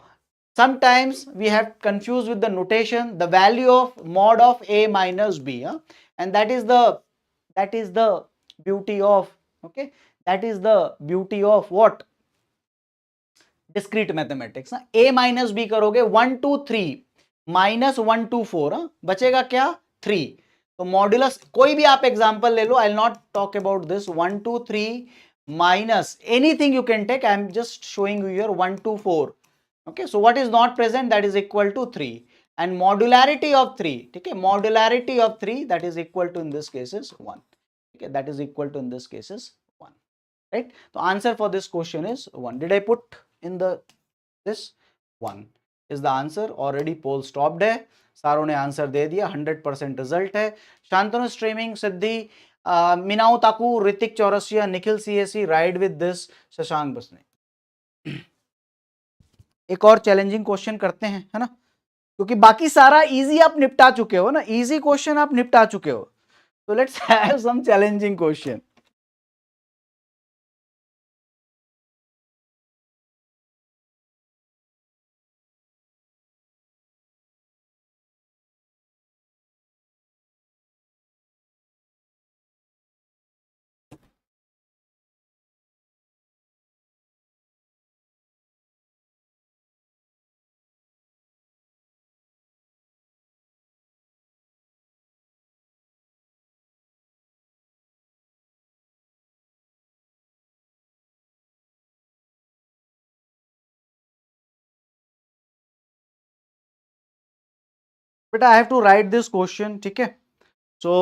sometimes we have confused with the notation, the value of mod of A minus B, and that is the beauty of, okay, that is the beauty of what? Discrete mathematics. A minus B करोगे 1 2 3 minus 1 2 4, बचेगा क्या? 3. तो modulus कोई भी आप example ले लो, I will not talk about this. 1 2 3 minus anything you can take. I am just showing you here 1 2 4. Okay, so what is not present, that is equal to 3. And modularity of 3, ठीक है, modularity of 3 that is equal to in this case is 1. ठीक है, that is equal to in this case is 1. Right. तो answer for this question is 1. Did I put in the this? 1 is the answer. Already poll stopped है, सारों ने answer दे दिया. 100% result है. Shantanu streaming, सिद्धि, मीनाऊ ताकू, Hrithik Chaurasia, Nikhil CSC, ride with this, Shashank बसने. एक और चैलेंजिंग क्वेश्चन करते हैं, है ना, क्योंकि बाकी सारा इजी आप निपटा चुके हो ना, इजी क्वेश्चन आप निपटा चुके हो. तो let's have some challenging question. But I have to write this question. ठीक है, सो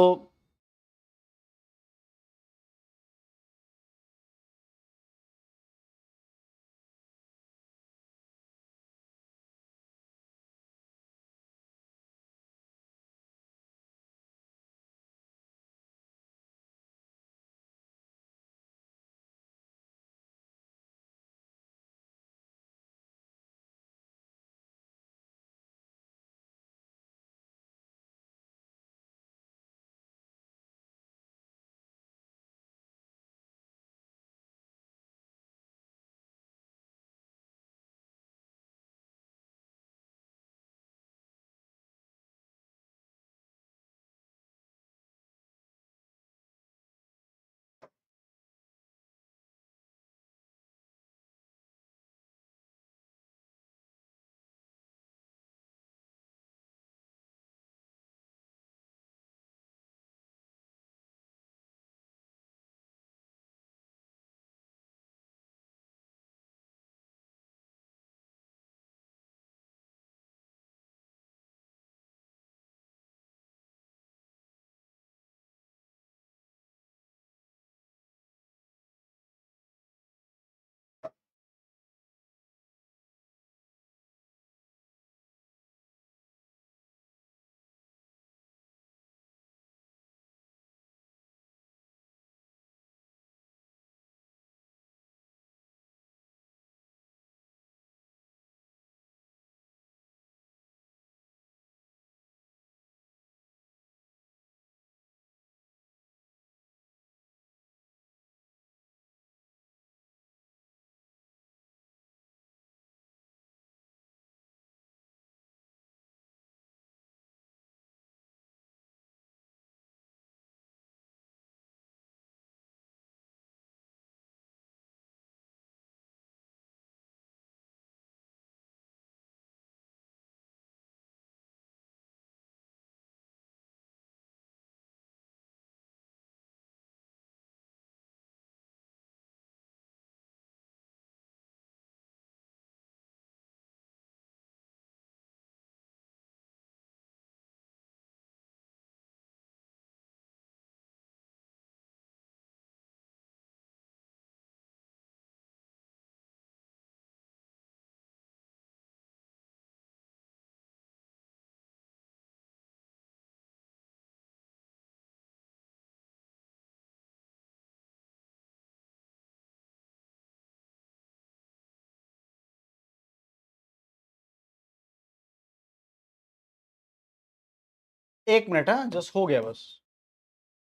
एक मिनट, हाँ जस्ट हो गया बस।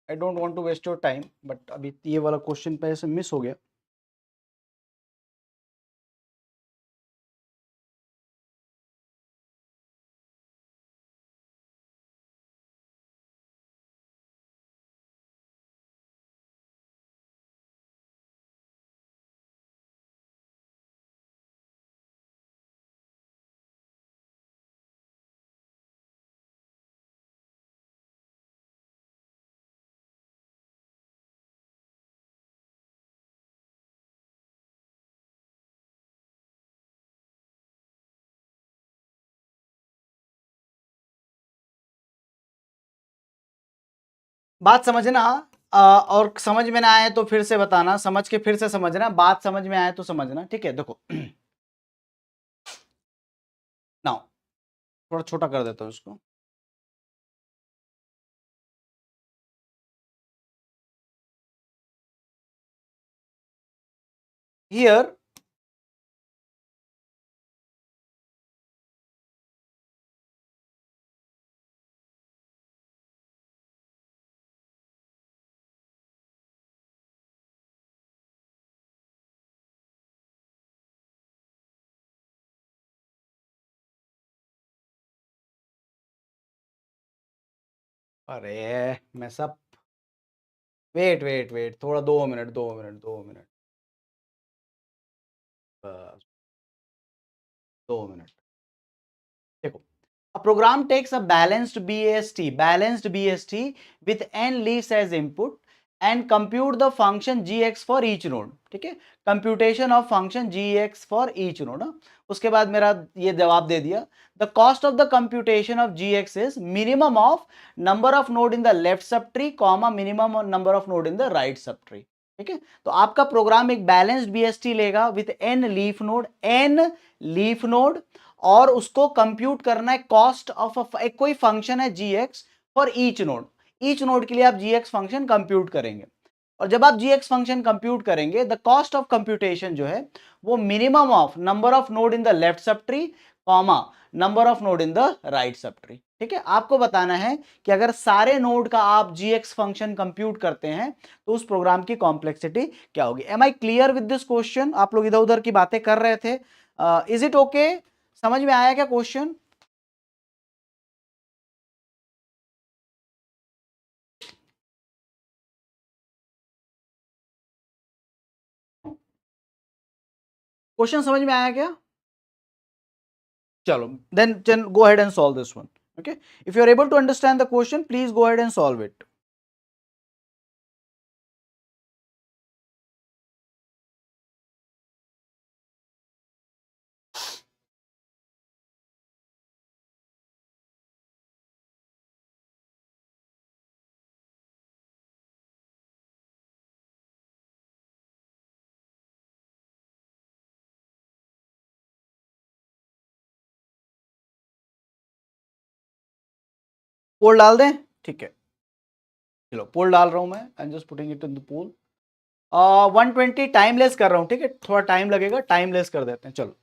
I don't want to waste your time, but अभी ये वाला क्वेश्चन पे ऐसे मिस हो गया। बात समझना, और समझ में ना आए तो फिर से बताना, समझ के फिर से समझना, बात समझ में आए तो समझना, ठीक है। देखो नाउ थोड़ा छोटा कर देता हूं इसको। हियर अरे मैं सब, वेट वेट वेट, थोड़ा 2 मिनट 2 मिनट 2 मिनट, बस 2 मिनट। देखो, a program takes a balanced BST with n leaves as input and compute the function gx for each node, ठीक है। Computation of function gx for each node, उसके बाद मेरा ये जवाब दे दिया, the cost of the computation of gx is minimum of number of node in the left subtree comma minimum number of node in the right subtree, ठीक है। तो आपका प्रोग्राम एक बैलेंस्ड बीएसटी लेगा विथ एन लीफ नोड, और उसको compute करना है कॉस्ट ऑफ एक कोई फंक्शन है जी एक्स फॉर ईच नोड के लिए आप जी एक्स फंक्शन कंप्यूट करेंगे। और जब आप जी एक्स फंक्शन कंप्यूट करेंगे, द कॉस्ट ऑफ कंप्यूटेशन जो है वो minimum of number of node in the left sub tree comma number of node in the right sub tree, ठीक है। आपको बताना है कि अगर सारे नोड का आप जी एक्स फंक्शन कंप्यूट करते हैं तो उस प्रोग्राम की कॉम्प्लेक्सिटी क्या होगी। Am I clear with this question? आप लोग इधर उधर की बातें कर रहे थे, इज इट ओके? समझ में आया क्या क्वेश्चन? क्वेश्चन समझ में आया क्या? चलो, then go ahead and solve this one. Okay, if you are able to understand the question, please go ahead and solve it. पोल डाल दें? ठीक है, चलो पोल डाल रहा हूं मैं, I am just putting it in the poll. 120 time less कर रहा हूं, ठीक है, थोड़ा टाइम लगेगा, टाइम लेस कर देते हैं, चलो।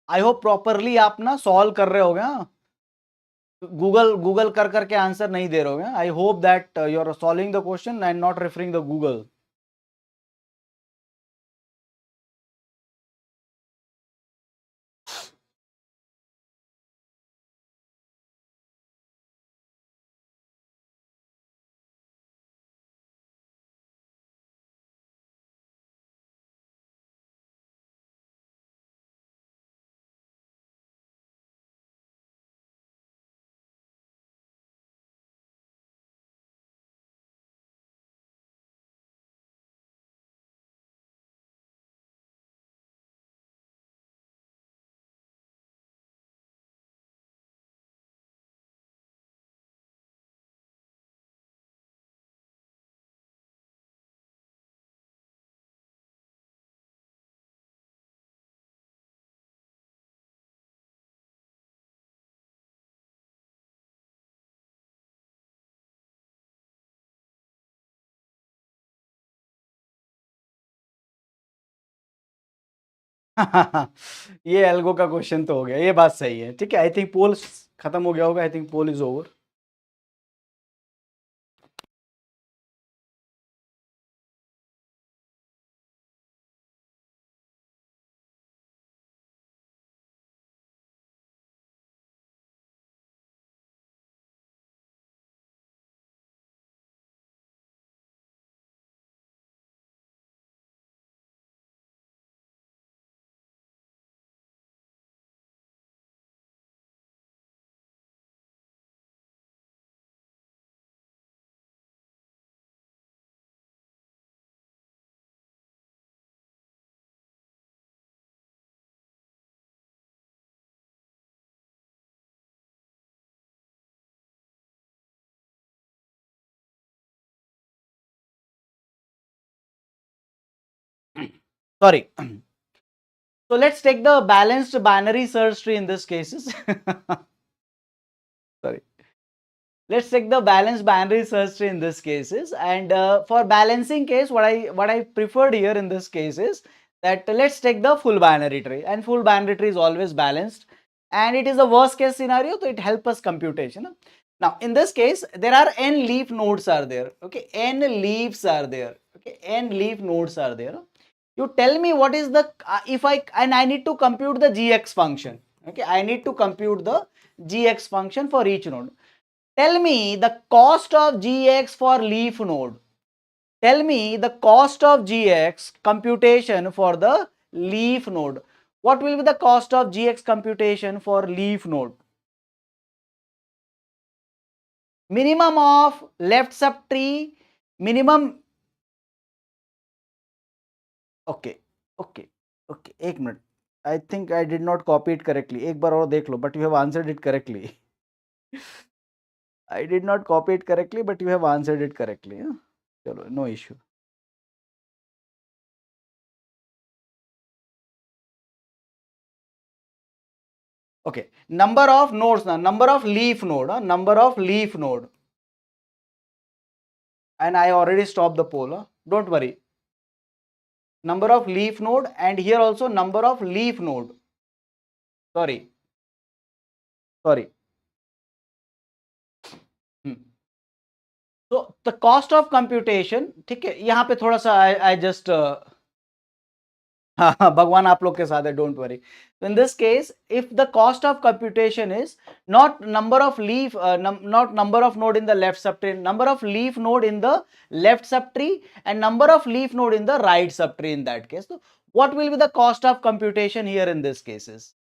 आई होप प्रॉपरली आप ना सॉल्व कर रहे हो गया, गूगल गूगल कर करके आंसर नहीं दे रहे हो। I hope that you are solving the question and not referring the Google. ये एल्गो का क्वेश्चन तो हो गया, ये बात सही है, ठीक है। आई थिंक पोल खत्म हो गया होगा, I think poll is over. Sorry. So let's take the balanced binary search tree in this cases. Sorry. Let's take the balanced binary search tree in this cases, and for balancing case, what I preferred here in this case is that let's take the full binary tree, and full binary tree is always balanced, and it is a worst case scenario, so it helps us computation. Now in this case there are n leaf nodes are there, okay, n leaves are there, okay, n leaf nodes are there. You tell me what is the if I need to compute the gx function, okay, I need to compute the gx function for each node. Tell me the cost of gx for leaf node. Tell me the cost of gx computation for the leaf node. What will be the cost of gx computation for leaf node? Minimum of left subtree, minimum. Okay, okay, okay. एक minute. I think I did not copy it correctly. एक बार और देख लो, but you have answered it correctly. I did not copy it correctly, but you have answered it correctly. Huh? चलो, no issue. Okay, number of nodes now, number of leaf node, number of leaf node. And I already stopped the poll. Don't worry. Number of leaf node, and here also number of leaf node. Sorry. Sorry. So the cost of computation, ठीक है, यहाँ पे थोड़ा सा I just हाँ, भगवान आप लोग के साथ है, don't worry. So in this case, if the cost of computation is not number of leaf, not number of node in the left subtree, number of leaf node in the left subtree and number of leaf node in the right subtree in that case. So what will be the cost of computation here in this cases?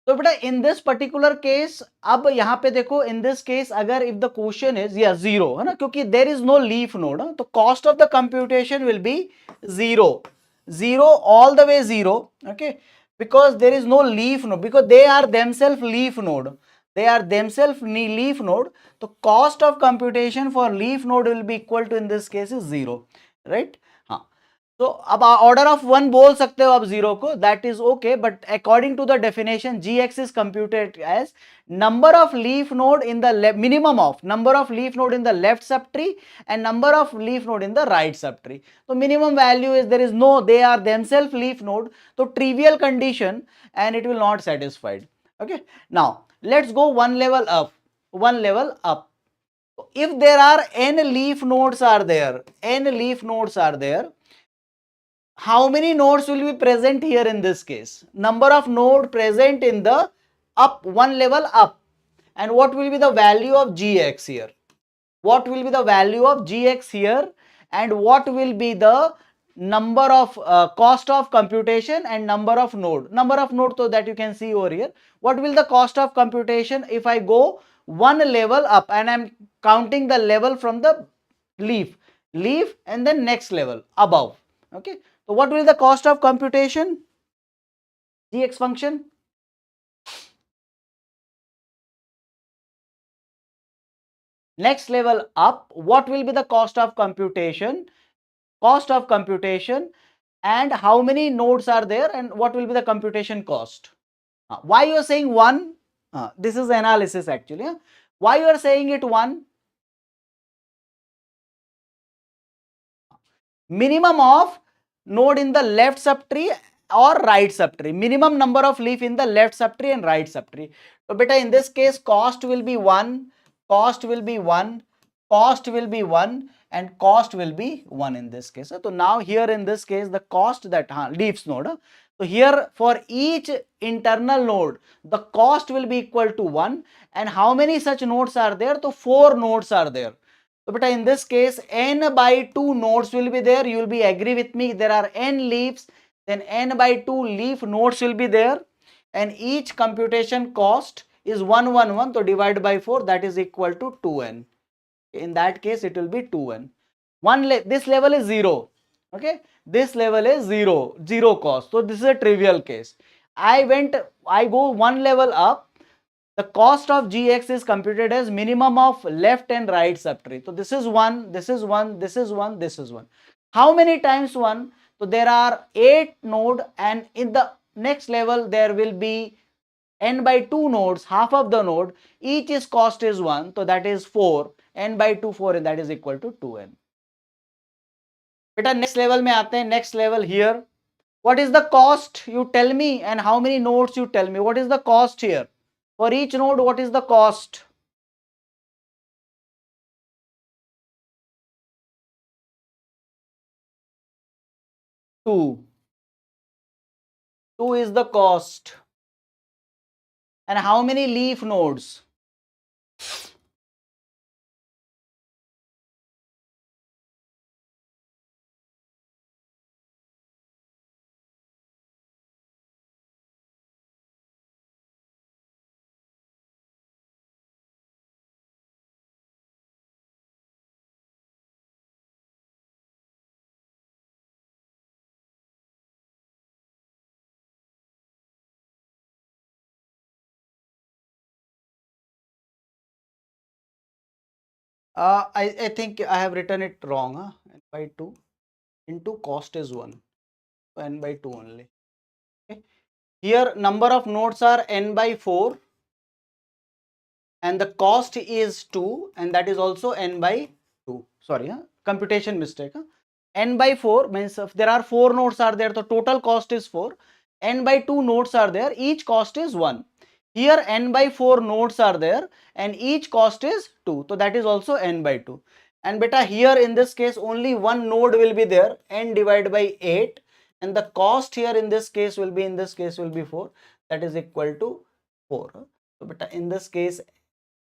तो बेटा in this particular case, अब यहाँ पे देखो in this case अगर if the question is या zero है ना, क्योंकि there is no leaf node, तो cost of the computation will be zero, zero all the way zero, okay, because there is no leaf node, because they are themselves leaf node, they are themselves leaf node, so cost of computation for leaf node will be equal to in this case is zero, right? हाँ, तो अब order of one बोल सकते हो आप zero को, that is okay, but according to the definition gx is computed as number of leaf node in the minimum of number of leaf node in the left subtree and number of leaf node in the right subtree. So minimum value is there is no, they are themselves leaf node, so trivial condition and it will not satisfied. Okay, now let's go one level up, one level up. If there are n leaf nodes are there, n leaf nodes are there, how many nodes will be present here in this case? Number of node present in the up, one level up, and what will be the value of gx here? What will be the value of gx here, and what will be the number of cost of computation and number of node, so that you can see over here. What will the cost of computation if I go one level up and I'm counting the level from the leaf and then next level above, okay? So what will be the cost of computation? Gx function. Next level up, what will be the cost of computation? Cost of computation, and how many nodes are there, and what will be the computation cost? Why you are saying one? This is analysis actually. Why you are saying it one? minimum of node in the left subtree or right subtree, minimum number of leaf in the left subtree and right subtree. So beta, in this case cost will be 1, cost will be 1, cost will be 1, and cost will be 1 in this case. So now here in this case the cost that leaves node, so here for each internal node the cost will be equal to 1, and how many such nodes are there? So 4 nodes are there. So beta, in this case n by 2 nodes will be there. You will be agree with me, there are n leaves, then n by 2 leaf nodes will be there, and each computation cost is 111, so divide by 4, that is equal to 2n. In that case it will be 2n. This level is 0. Okay, this level is 0 cost. So this is a trivial case. I go one level up. The cost of gx is computed as minimum of left and right subtree. So this is 1, this is 1, this is 1, this is 1. How many times 1? So there are 8 node, and in the next level there will be n by 2 nodes, half of the node, each is cost is 1, so that is 4, n by 2 4, and that is equal to 2n. Beta, next level में आते हैं, next level here. What is the cost? You tell me, and how many nodes you tell me. What is the cost here? For each node, what is the cost? 2. 2 is the cost. And how many leaf nodes? I think I have written it wrong. N by 2 into cost is 1. So n by 2 only. Okay. Here number of nodes are n by 4, and the cost is 2, and that is also n by 2. Sorry, computation mistake. N by 4 means if there are 4 nodes are there, the total cost is 4. N by 2 nodes are there, each cost is 1. Here n by 4 nodes are there, and each cost is 2. So that is also n by 2. And beta, here in this case only one node will be there, n divided by 8, and the cost here in this case will be 4. That is equal to 4. So beta, in this case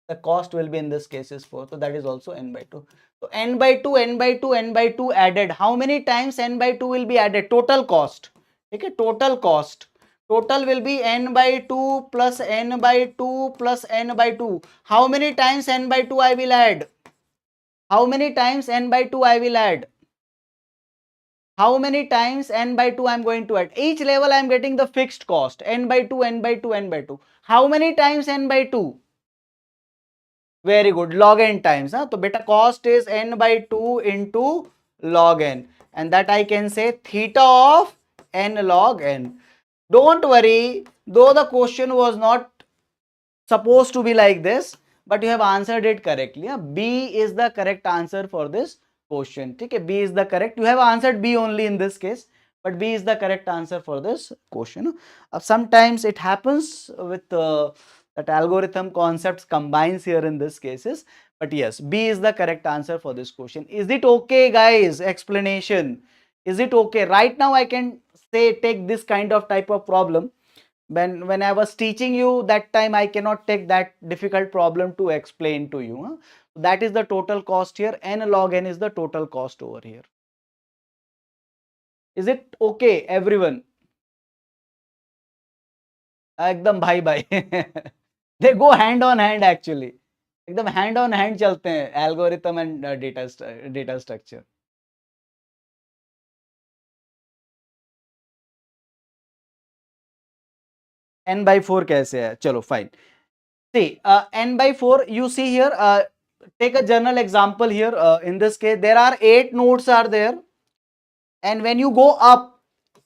the cost will be in this case is 4. So that is also n by 2. So n by 2, n by 2, n by 2 added. How many times n by 2 will be added? Total cost. Okay, total cost. Total will be n by 2 plus n by 2 plus n by 2. How many times n by 2 I will add? How many times n by 2 I will add? How many times n by 2 I am going to add? Each level I am getting the fixed cost. N by 2, n by 2, n by 2. How many times n by 2? Very good, log n times. So beta, cost is n by 2 into log n, and that I can say theta of n log n. Don't worry, though the question was not supposed to be like this, but you have answered it correctly. B is the correct answer for this question. Okay, B is the correct. You have answered B only in this case, but B is the correct answer for this question. Sometimes it happens with that algorithm concepts combines here in this cases, but yes, B is the correct answer for this question. Is it okay, guys? Explanation. Is it okay? Right now I can say take this kind of type of problem. When I was teaching you that time, I cannot take that difficult problem to explain to you. That is the total cost here. N log n is the total cost over here. Is it okay, everyone? एकदम भाई भाई. They go hand on hand actually. एकदम hand on hand चलते हैं algorithm and data structure. N by 4 कैसे है? चलो fine. See, n by 4, you see here, take a general example here. In this case, there are 8 nodes are there, and when you go up,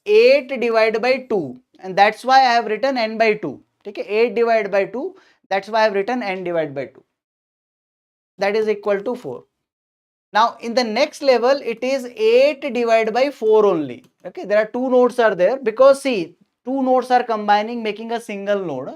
8 divided by 2, and that's why I have written n by 2. Okay, 8 divided by 2, that's why I have written n divided by 2. That is equal to 4. Now in the next level it is 8 divided by 4 only. Okay, there are two nodes are there, because see, two nodes are combining making a single node.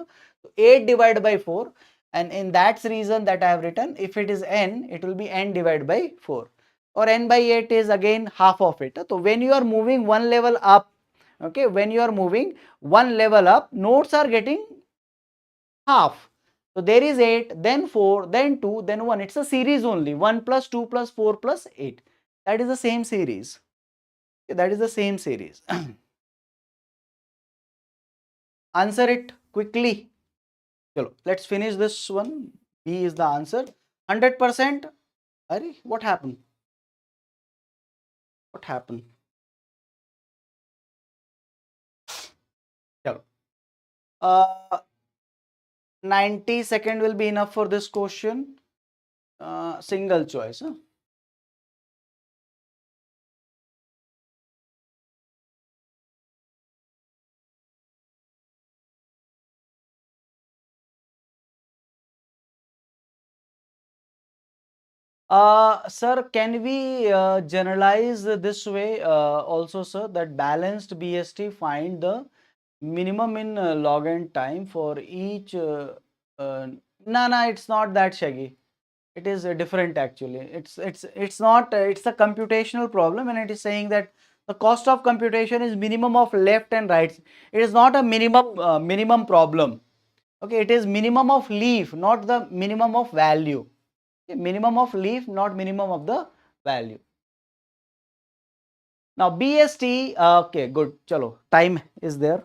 So 8 divided by 4, and in that reason that I have written, if it is n, it will be n divided by 4, or n by 8 is again half of it. So when you are moving one level up, okay, when you are moving one level up, nodes are getting half. So there is 8, then 4, then 2, then 1. It's a series only. 1 plus 2 plus 4 plus 8. That is the same series. That is the same series. Answer it quickly. Chalo, let's finish this one. B is the answer. 100%. Arey, what happened? What happened? Chalo. 90 seconds will be enough for this question. Single choice. Huh? Sir, can we generalize this way also, sir, that balanced BST find the minimum in log n time for each? No, it's not that, Shaggy. It is different actually. It's not. It's a computational problem, and it is saying that the cost of computation is minimum of left and right. It is not a minimum problem. Okay, it is minimum of leaf, not the minimum of value. Minimum of leaf, not minimum of the value. Now BST, okay, good. Chalo, time is there.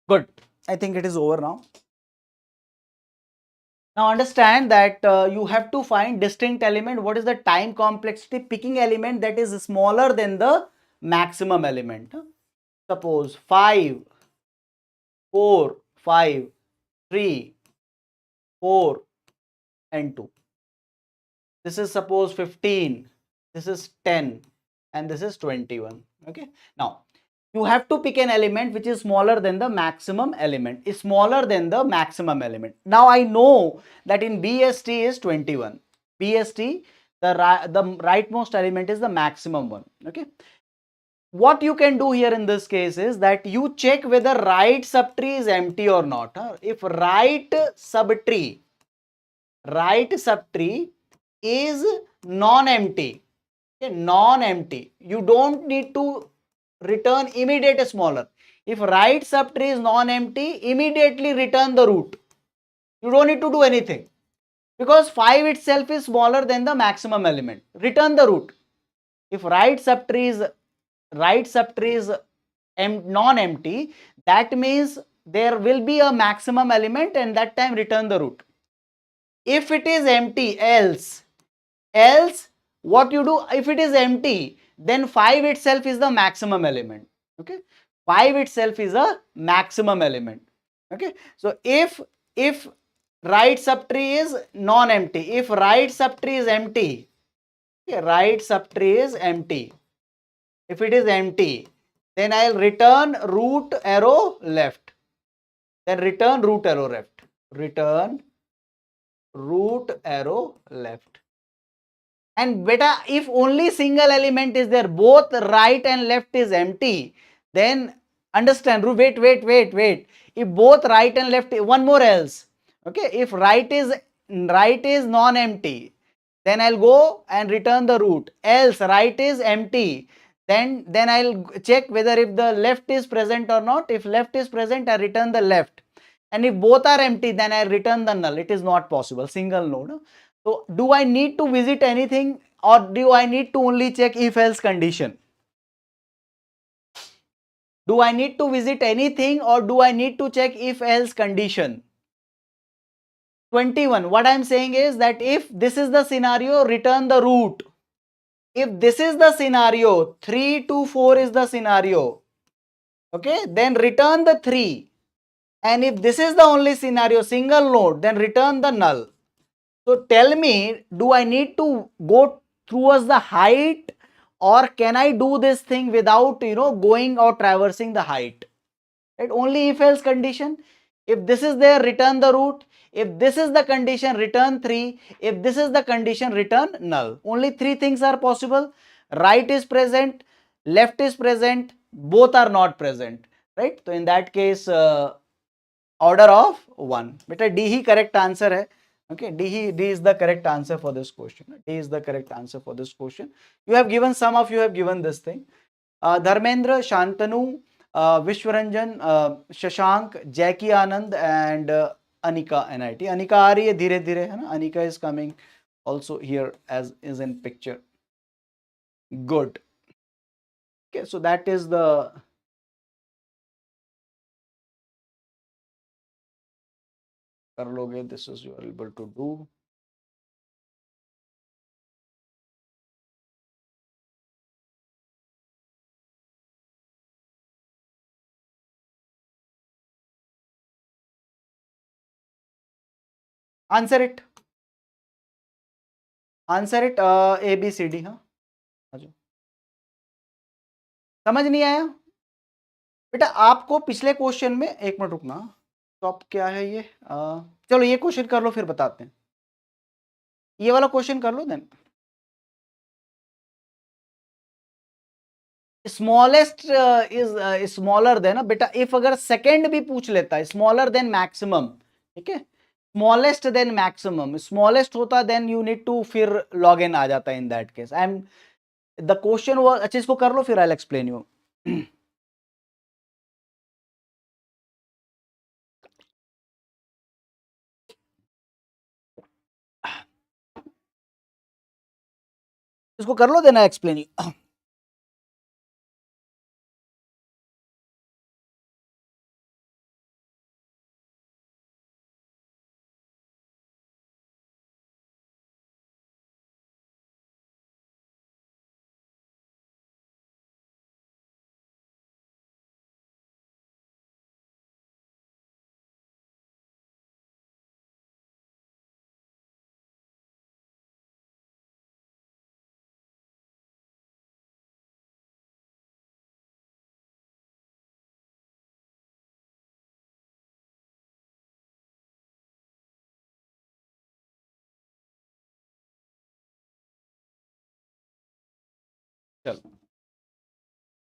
Good. I think it is over now. Now understand that you have to find distinct element. What is the time complexity picking element that is smaller than the maximum element? Suppose 5, 4, 5, 3, 4 and 2. This is suppose 15, this is 10 and this is 21. Okay. Now you have to pick an element which is smaller than the maximum element, is smaller than the maximum element. Now I know that in BST is 21. BST, the rightmost element is the maximum one. Okay. What you can do here in this case is that you check whether right subtree is empty or not. If right subtree is non-empty, okay, non-empty, you don't need to return immediate smaller. If right subtree is non-empty, immediately return the root. You don't need to do anything, because 5 itself is smaller than the maximum element. Return the root. If right subtree is non-empty, that means there will be a maximum element, and that time return the root. If it is empty, else what you do, if it is empty, then 5 itself is the maximum element. Okay, 5 itself is a maximum element. Okay, so if right subtree is non-empty, if right subtree is empty, okay, right subtree is empty, if it is empty, then I'll return root arrow left, then return root arrow left, return root arrow left. And beta, if only single element is there, both right and left is empty, then understand, wait. If both right and left, one more else. Okay, if right is non-empty, then I'll go and return the root. Else right is empty, then I'll check whether if the left is present or not. If left is present, I return the left, and if both are empty, then I return the null. It is not possible, single node. So do I need to visit anything, or do I need to only check if else condition? Do I need to visit anything, or do I need to check if else condition? 21, what I am saying is that if this is the scenario, return the root. If this is the scenario, 3 to 4 is the scenario, okay, then return the 3. And if this is the only scenario, single node, then return the null. So tell me, do I need to go towards the height, or can I do this thing without, going or traversing the height? Right? Only if else condition. If this is there, return the root. If this is the condition, return 3. If this is the condition, return null. Only 3 things are possible. Right is present, left is present, both are not present. Right? So in that case, order of 1. Beta D he correct answer है. Okay, D is the correct answer for this question. D is the correct answer for this question. You have given, some of you have given this thing. Dharmendra, Shantanu, Vishwaranjan, Shashank, Jackie Anand, and Anika NIT. Anika aa rahi hai धीरे धीरे, है ना? Anika is coming also here as is in picture. Good. Okay, so that is the कर लोगे. This is you are able to do. Answer it. Answer it. A B C D. हाँ, समझ नहीं आया बेटा आपको? पिछले क्वेश्चन में, एक मिनट रुकना, तो अब क्या है ये, चलो ये क्वेश्चन कर लो फिर बताते हैं. ये वाला क्वेश्चन कर लो. Then smallest is smaller than, बेटा इफ अगर सेकंड भी पूछ लेता है, स्मॉलर देन मैक्सिमम, ठीक है, स्मॉलेस्ट देन मैक्सिमम, स्मॉलेस्ट होता देन यू नीड टू फिर लॉग इन आ जाता है. In that case I am the question वो. अच्छा इसको कर लो फिर आई विल एक्सप्लेन यू. इसको कर लो देन आई एक्सप्लेन यू. चलो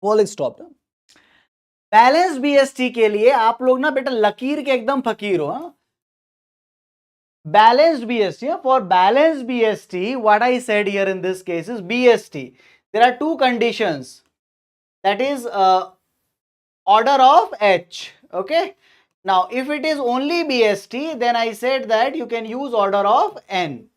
फुल स्टॉप. बैलेंस बीएसटी के लिए आप लोग ना बेटा लकीर के एकदम फकीर हो. हाँ, balanced BST. For balanced BST, what I said here in this case is BST. There are two conditions. That is order of H. Okay. Now, if it is only BST, then I said that you can use order of N.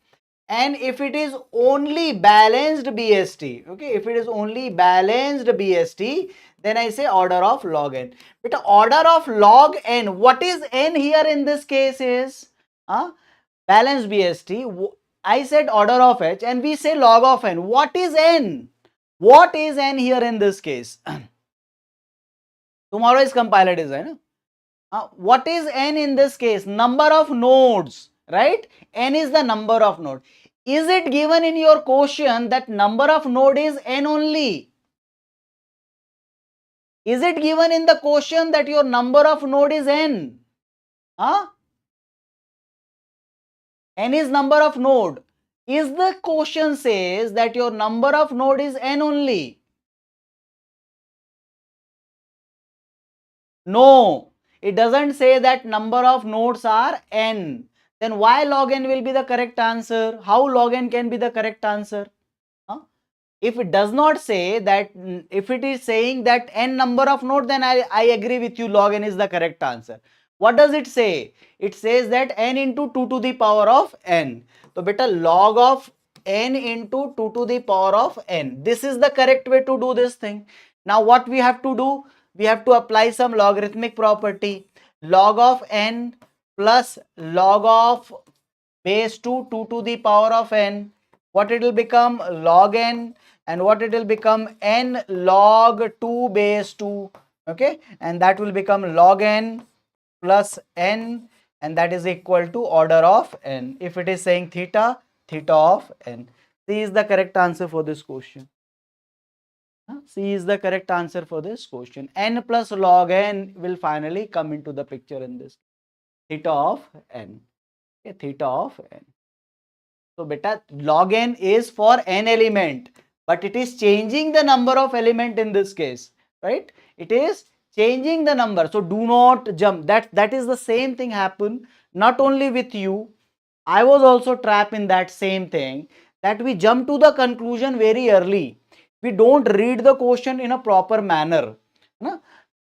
And if it is only balanced BST, okay, if it is only balanced BST, then I say order of log N. But order of log N, what is N here in this case is balanced BST. I said order of H and we say log of N. What is N? What is N here in this case? Tomorrow is compiler design. What is N in this case? Number of nodes, right? N is the number of node. Is it given in your question that number of node is N only? Is it given in the question that your number of node is N? N is number of node. Is the question says that your number of node is N only? No, it doesn't say that number of nodes are N. Then why log N will be the correct answer? How log N can be the correct answer? If it does not say that, if it is saying that n number of nodes, then I agree with you, log n is the correct answer. What does it say? It says that n into 2 to the power of n. So beta, log of n into 2 to the power of n. This is the correct way to do this thing. Now what we have to do? We have to apply some logarithmic property. Log of n plus log of base 2 to the power of n. What it will become? Log n. And what it will become? N log 2 base 2. Okay, and that will become log n plus n, and that is equal to order of n. If it is saying theta, theta of n. C is the correct answer for this question. C is the correct answer for this question. N plus log n will finally come into the picture in this. Theta of n. Okay, theta of n. So beta, log n is for n element, but it is changing the number of element in this case, right? It is changing the number. So do not jump. That is the same thing happen not only with you. I was also trapped in that same thing, that we jump to the conclusion very early. We don't read the question in a proper manner. No?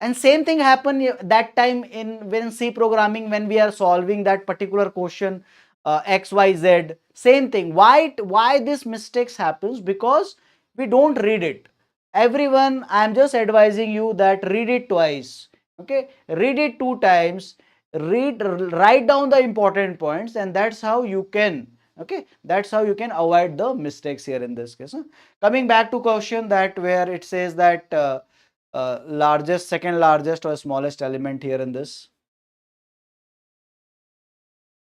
And same thing happened that time in when C programming, when we are solving that particular question, XYZ, same thing. Why this mistakes happens? Because we don't read it. Everyone, I am just advising you that read it twice. Okay, read it 2 times. Write down the important points, and that's how you can. Okay, that's how you can avoid the mistakes here in this case. Coming back to question that where it says that largest, second largest or smallest element here in this.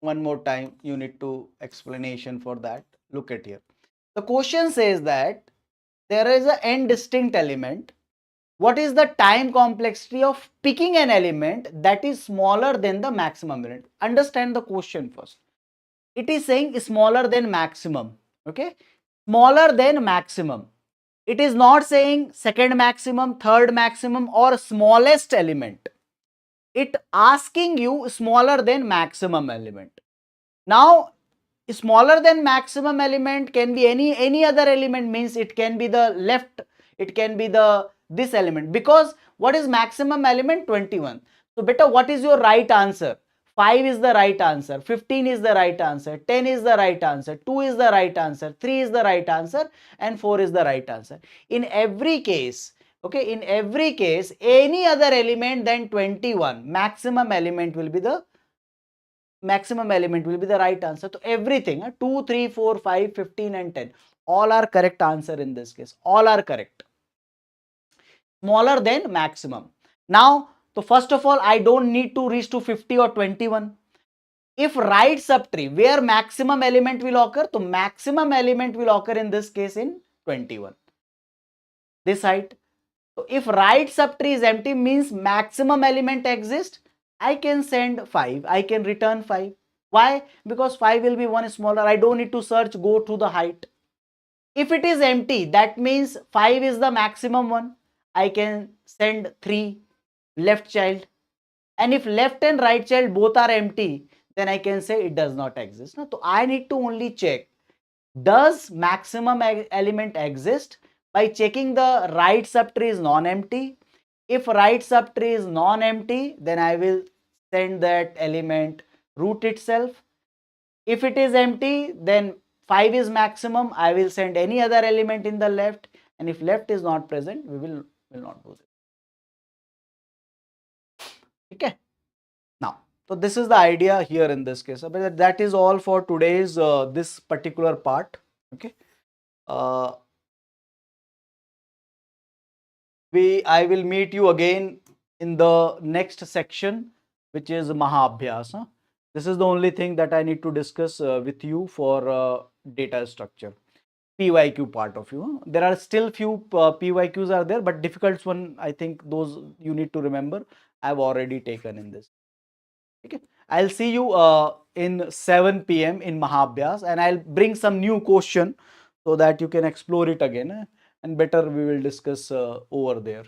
One more time, you need to explanation for that. Look at here. The question says that there is a n distinct element. What is the time complexity of picking an element that is smaller than the maximum element? Understand the question first. It is saying smaller than maximum. Okay, smaller than maximum. It is not saying second maximum, third maximum, or smallest element. It asking you smaller than maximum element. Now smaller than maximum element can be any other element, means it can be the left, it can be the this element, because what is maximum element? 21. So beta, what is your right answer? 5 is the right answer, 15 is the right answer, 10 is the right answer, 2 is the right answer, 3 is the right answer, and 4 is the right answer. In every case, okay, in every case, any other element than 21, maximum element will be the right answer. So everything 2, 3, 4, 5, 15 and 10 all are correct answer in this case. All are correct. Smaller than maximum. Now, so first of all, I don't need to reach to 50 or 21. If right subtree where maximum element will occur, so maximum element will occur in this case in 21. This height. So if right subtree is empty, means maximum element exists, I can send 5. I can return 5. Why? Because 5 will be one smaller. I don't need to search, go to the height. If it is empty, that means 5 is the maximum one. I can send 3, left child. And if left and right child both are empty, then I can say it does not exist. So I need to only check, does maximum element exist, by checking the right subtree is non-empty. If right subtree is non-empty, then I will send that element root itself. If it is empty, then 5 is maximum. I will send any other element in the left, and if left is not present, we will not do this. Okay. Now, so this is the idea here in this case. But that is all for today's this particular part. Okay. I will meet you again in the next section, which is Mahabhyas. This is the only thing that I need to discuss with you for data structure. PYQ part of you. There are still few PYQs are there, but difficult one, I think those you need to remember, I've already taken in this. Okay. I'll see you in 7 p.m. in Mahabhyas, and I'll bring some new question so that you can explore it again, and better we will discuss over there.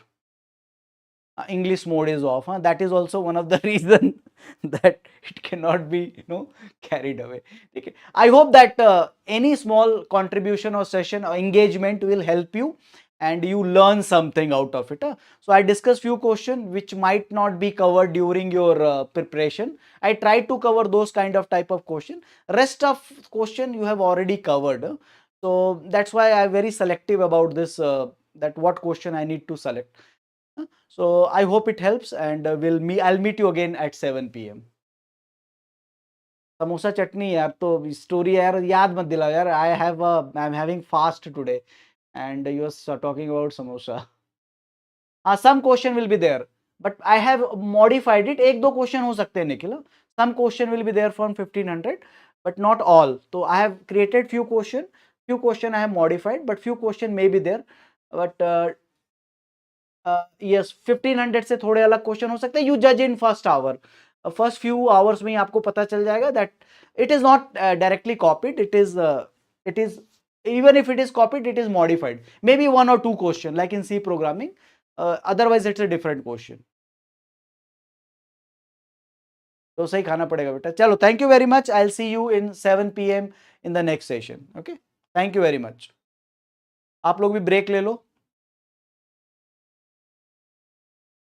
English mode is off. That is also one of the reason that it cannot be, carried away. Okay. I hope that any small contribution or session or engagement will help you and you learn something out of it. So I discussed few questions which might not be covered during your preparation. I tried to cover those kind of type of question. Rest of question you have already covered. So that's why I'm very selective about this, that what question I need to select. So I hope it helps, and I'll meet you again at 7 p.m. Samosa chutney यार, तो story यार याद मत दिलाओ यार. I am having fast today and you are talking about samosa. Some question will be there but I have modified it. एक दो question हो सकते हैं Nikhil. Some question will be there from 1500 but not all. So I have created few question I have modified, but few question may be there. But yes, 1500 से थोड़े अलग question हो सकते हैं. यू जज in first hour. First few hours में ही आपको पता चल जाएगा that it is not directly copied. It is even if it is copied, it is modified. Maybe one or two question like in C programming. Otherwise it's a different question. तो सही खाना पड़ेगा बेटा. चलो, thank you very much. I'll see you in 7 p.m. in the next session. Okay, thank you very much. आप लोग भी break ले लो.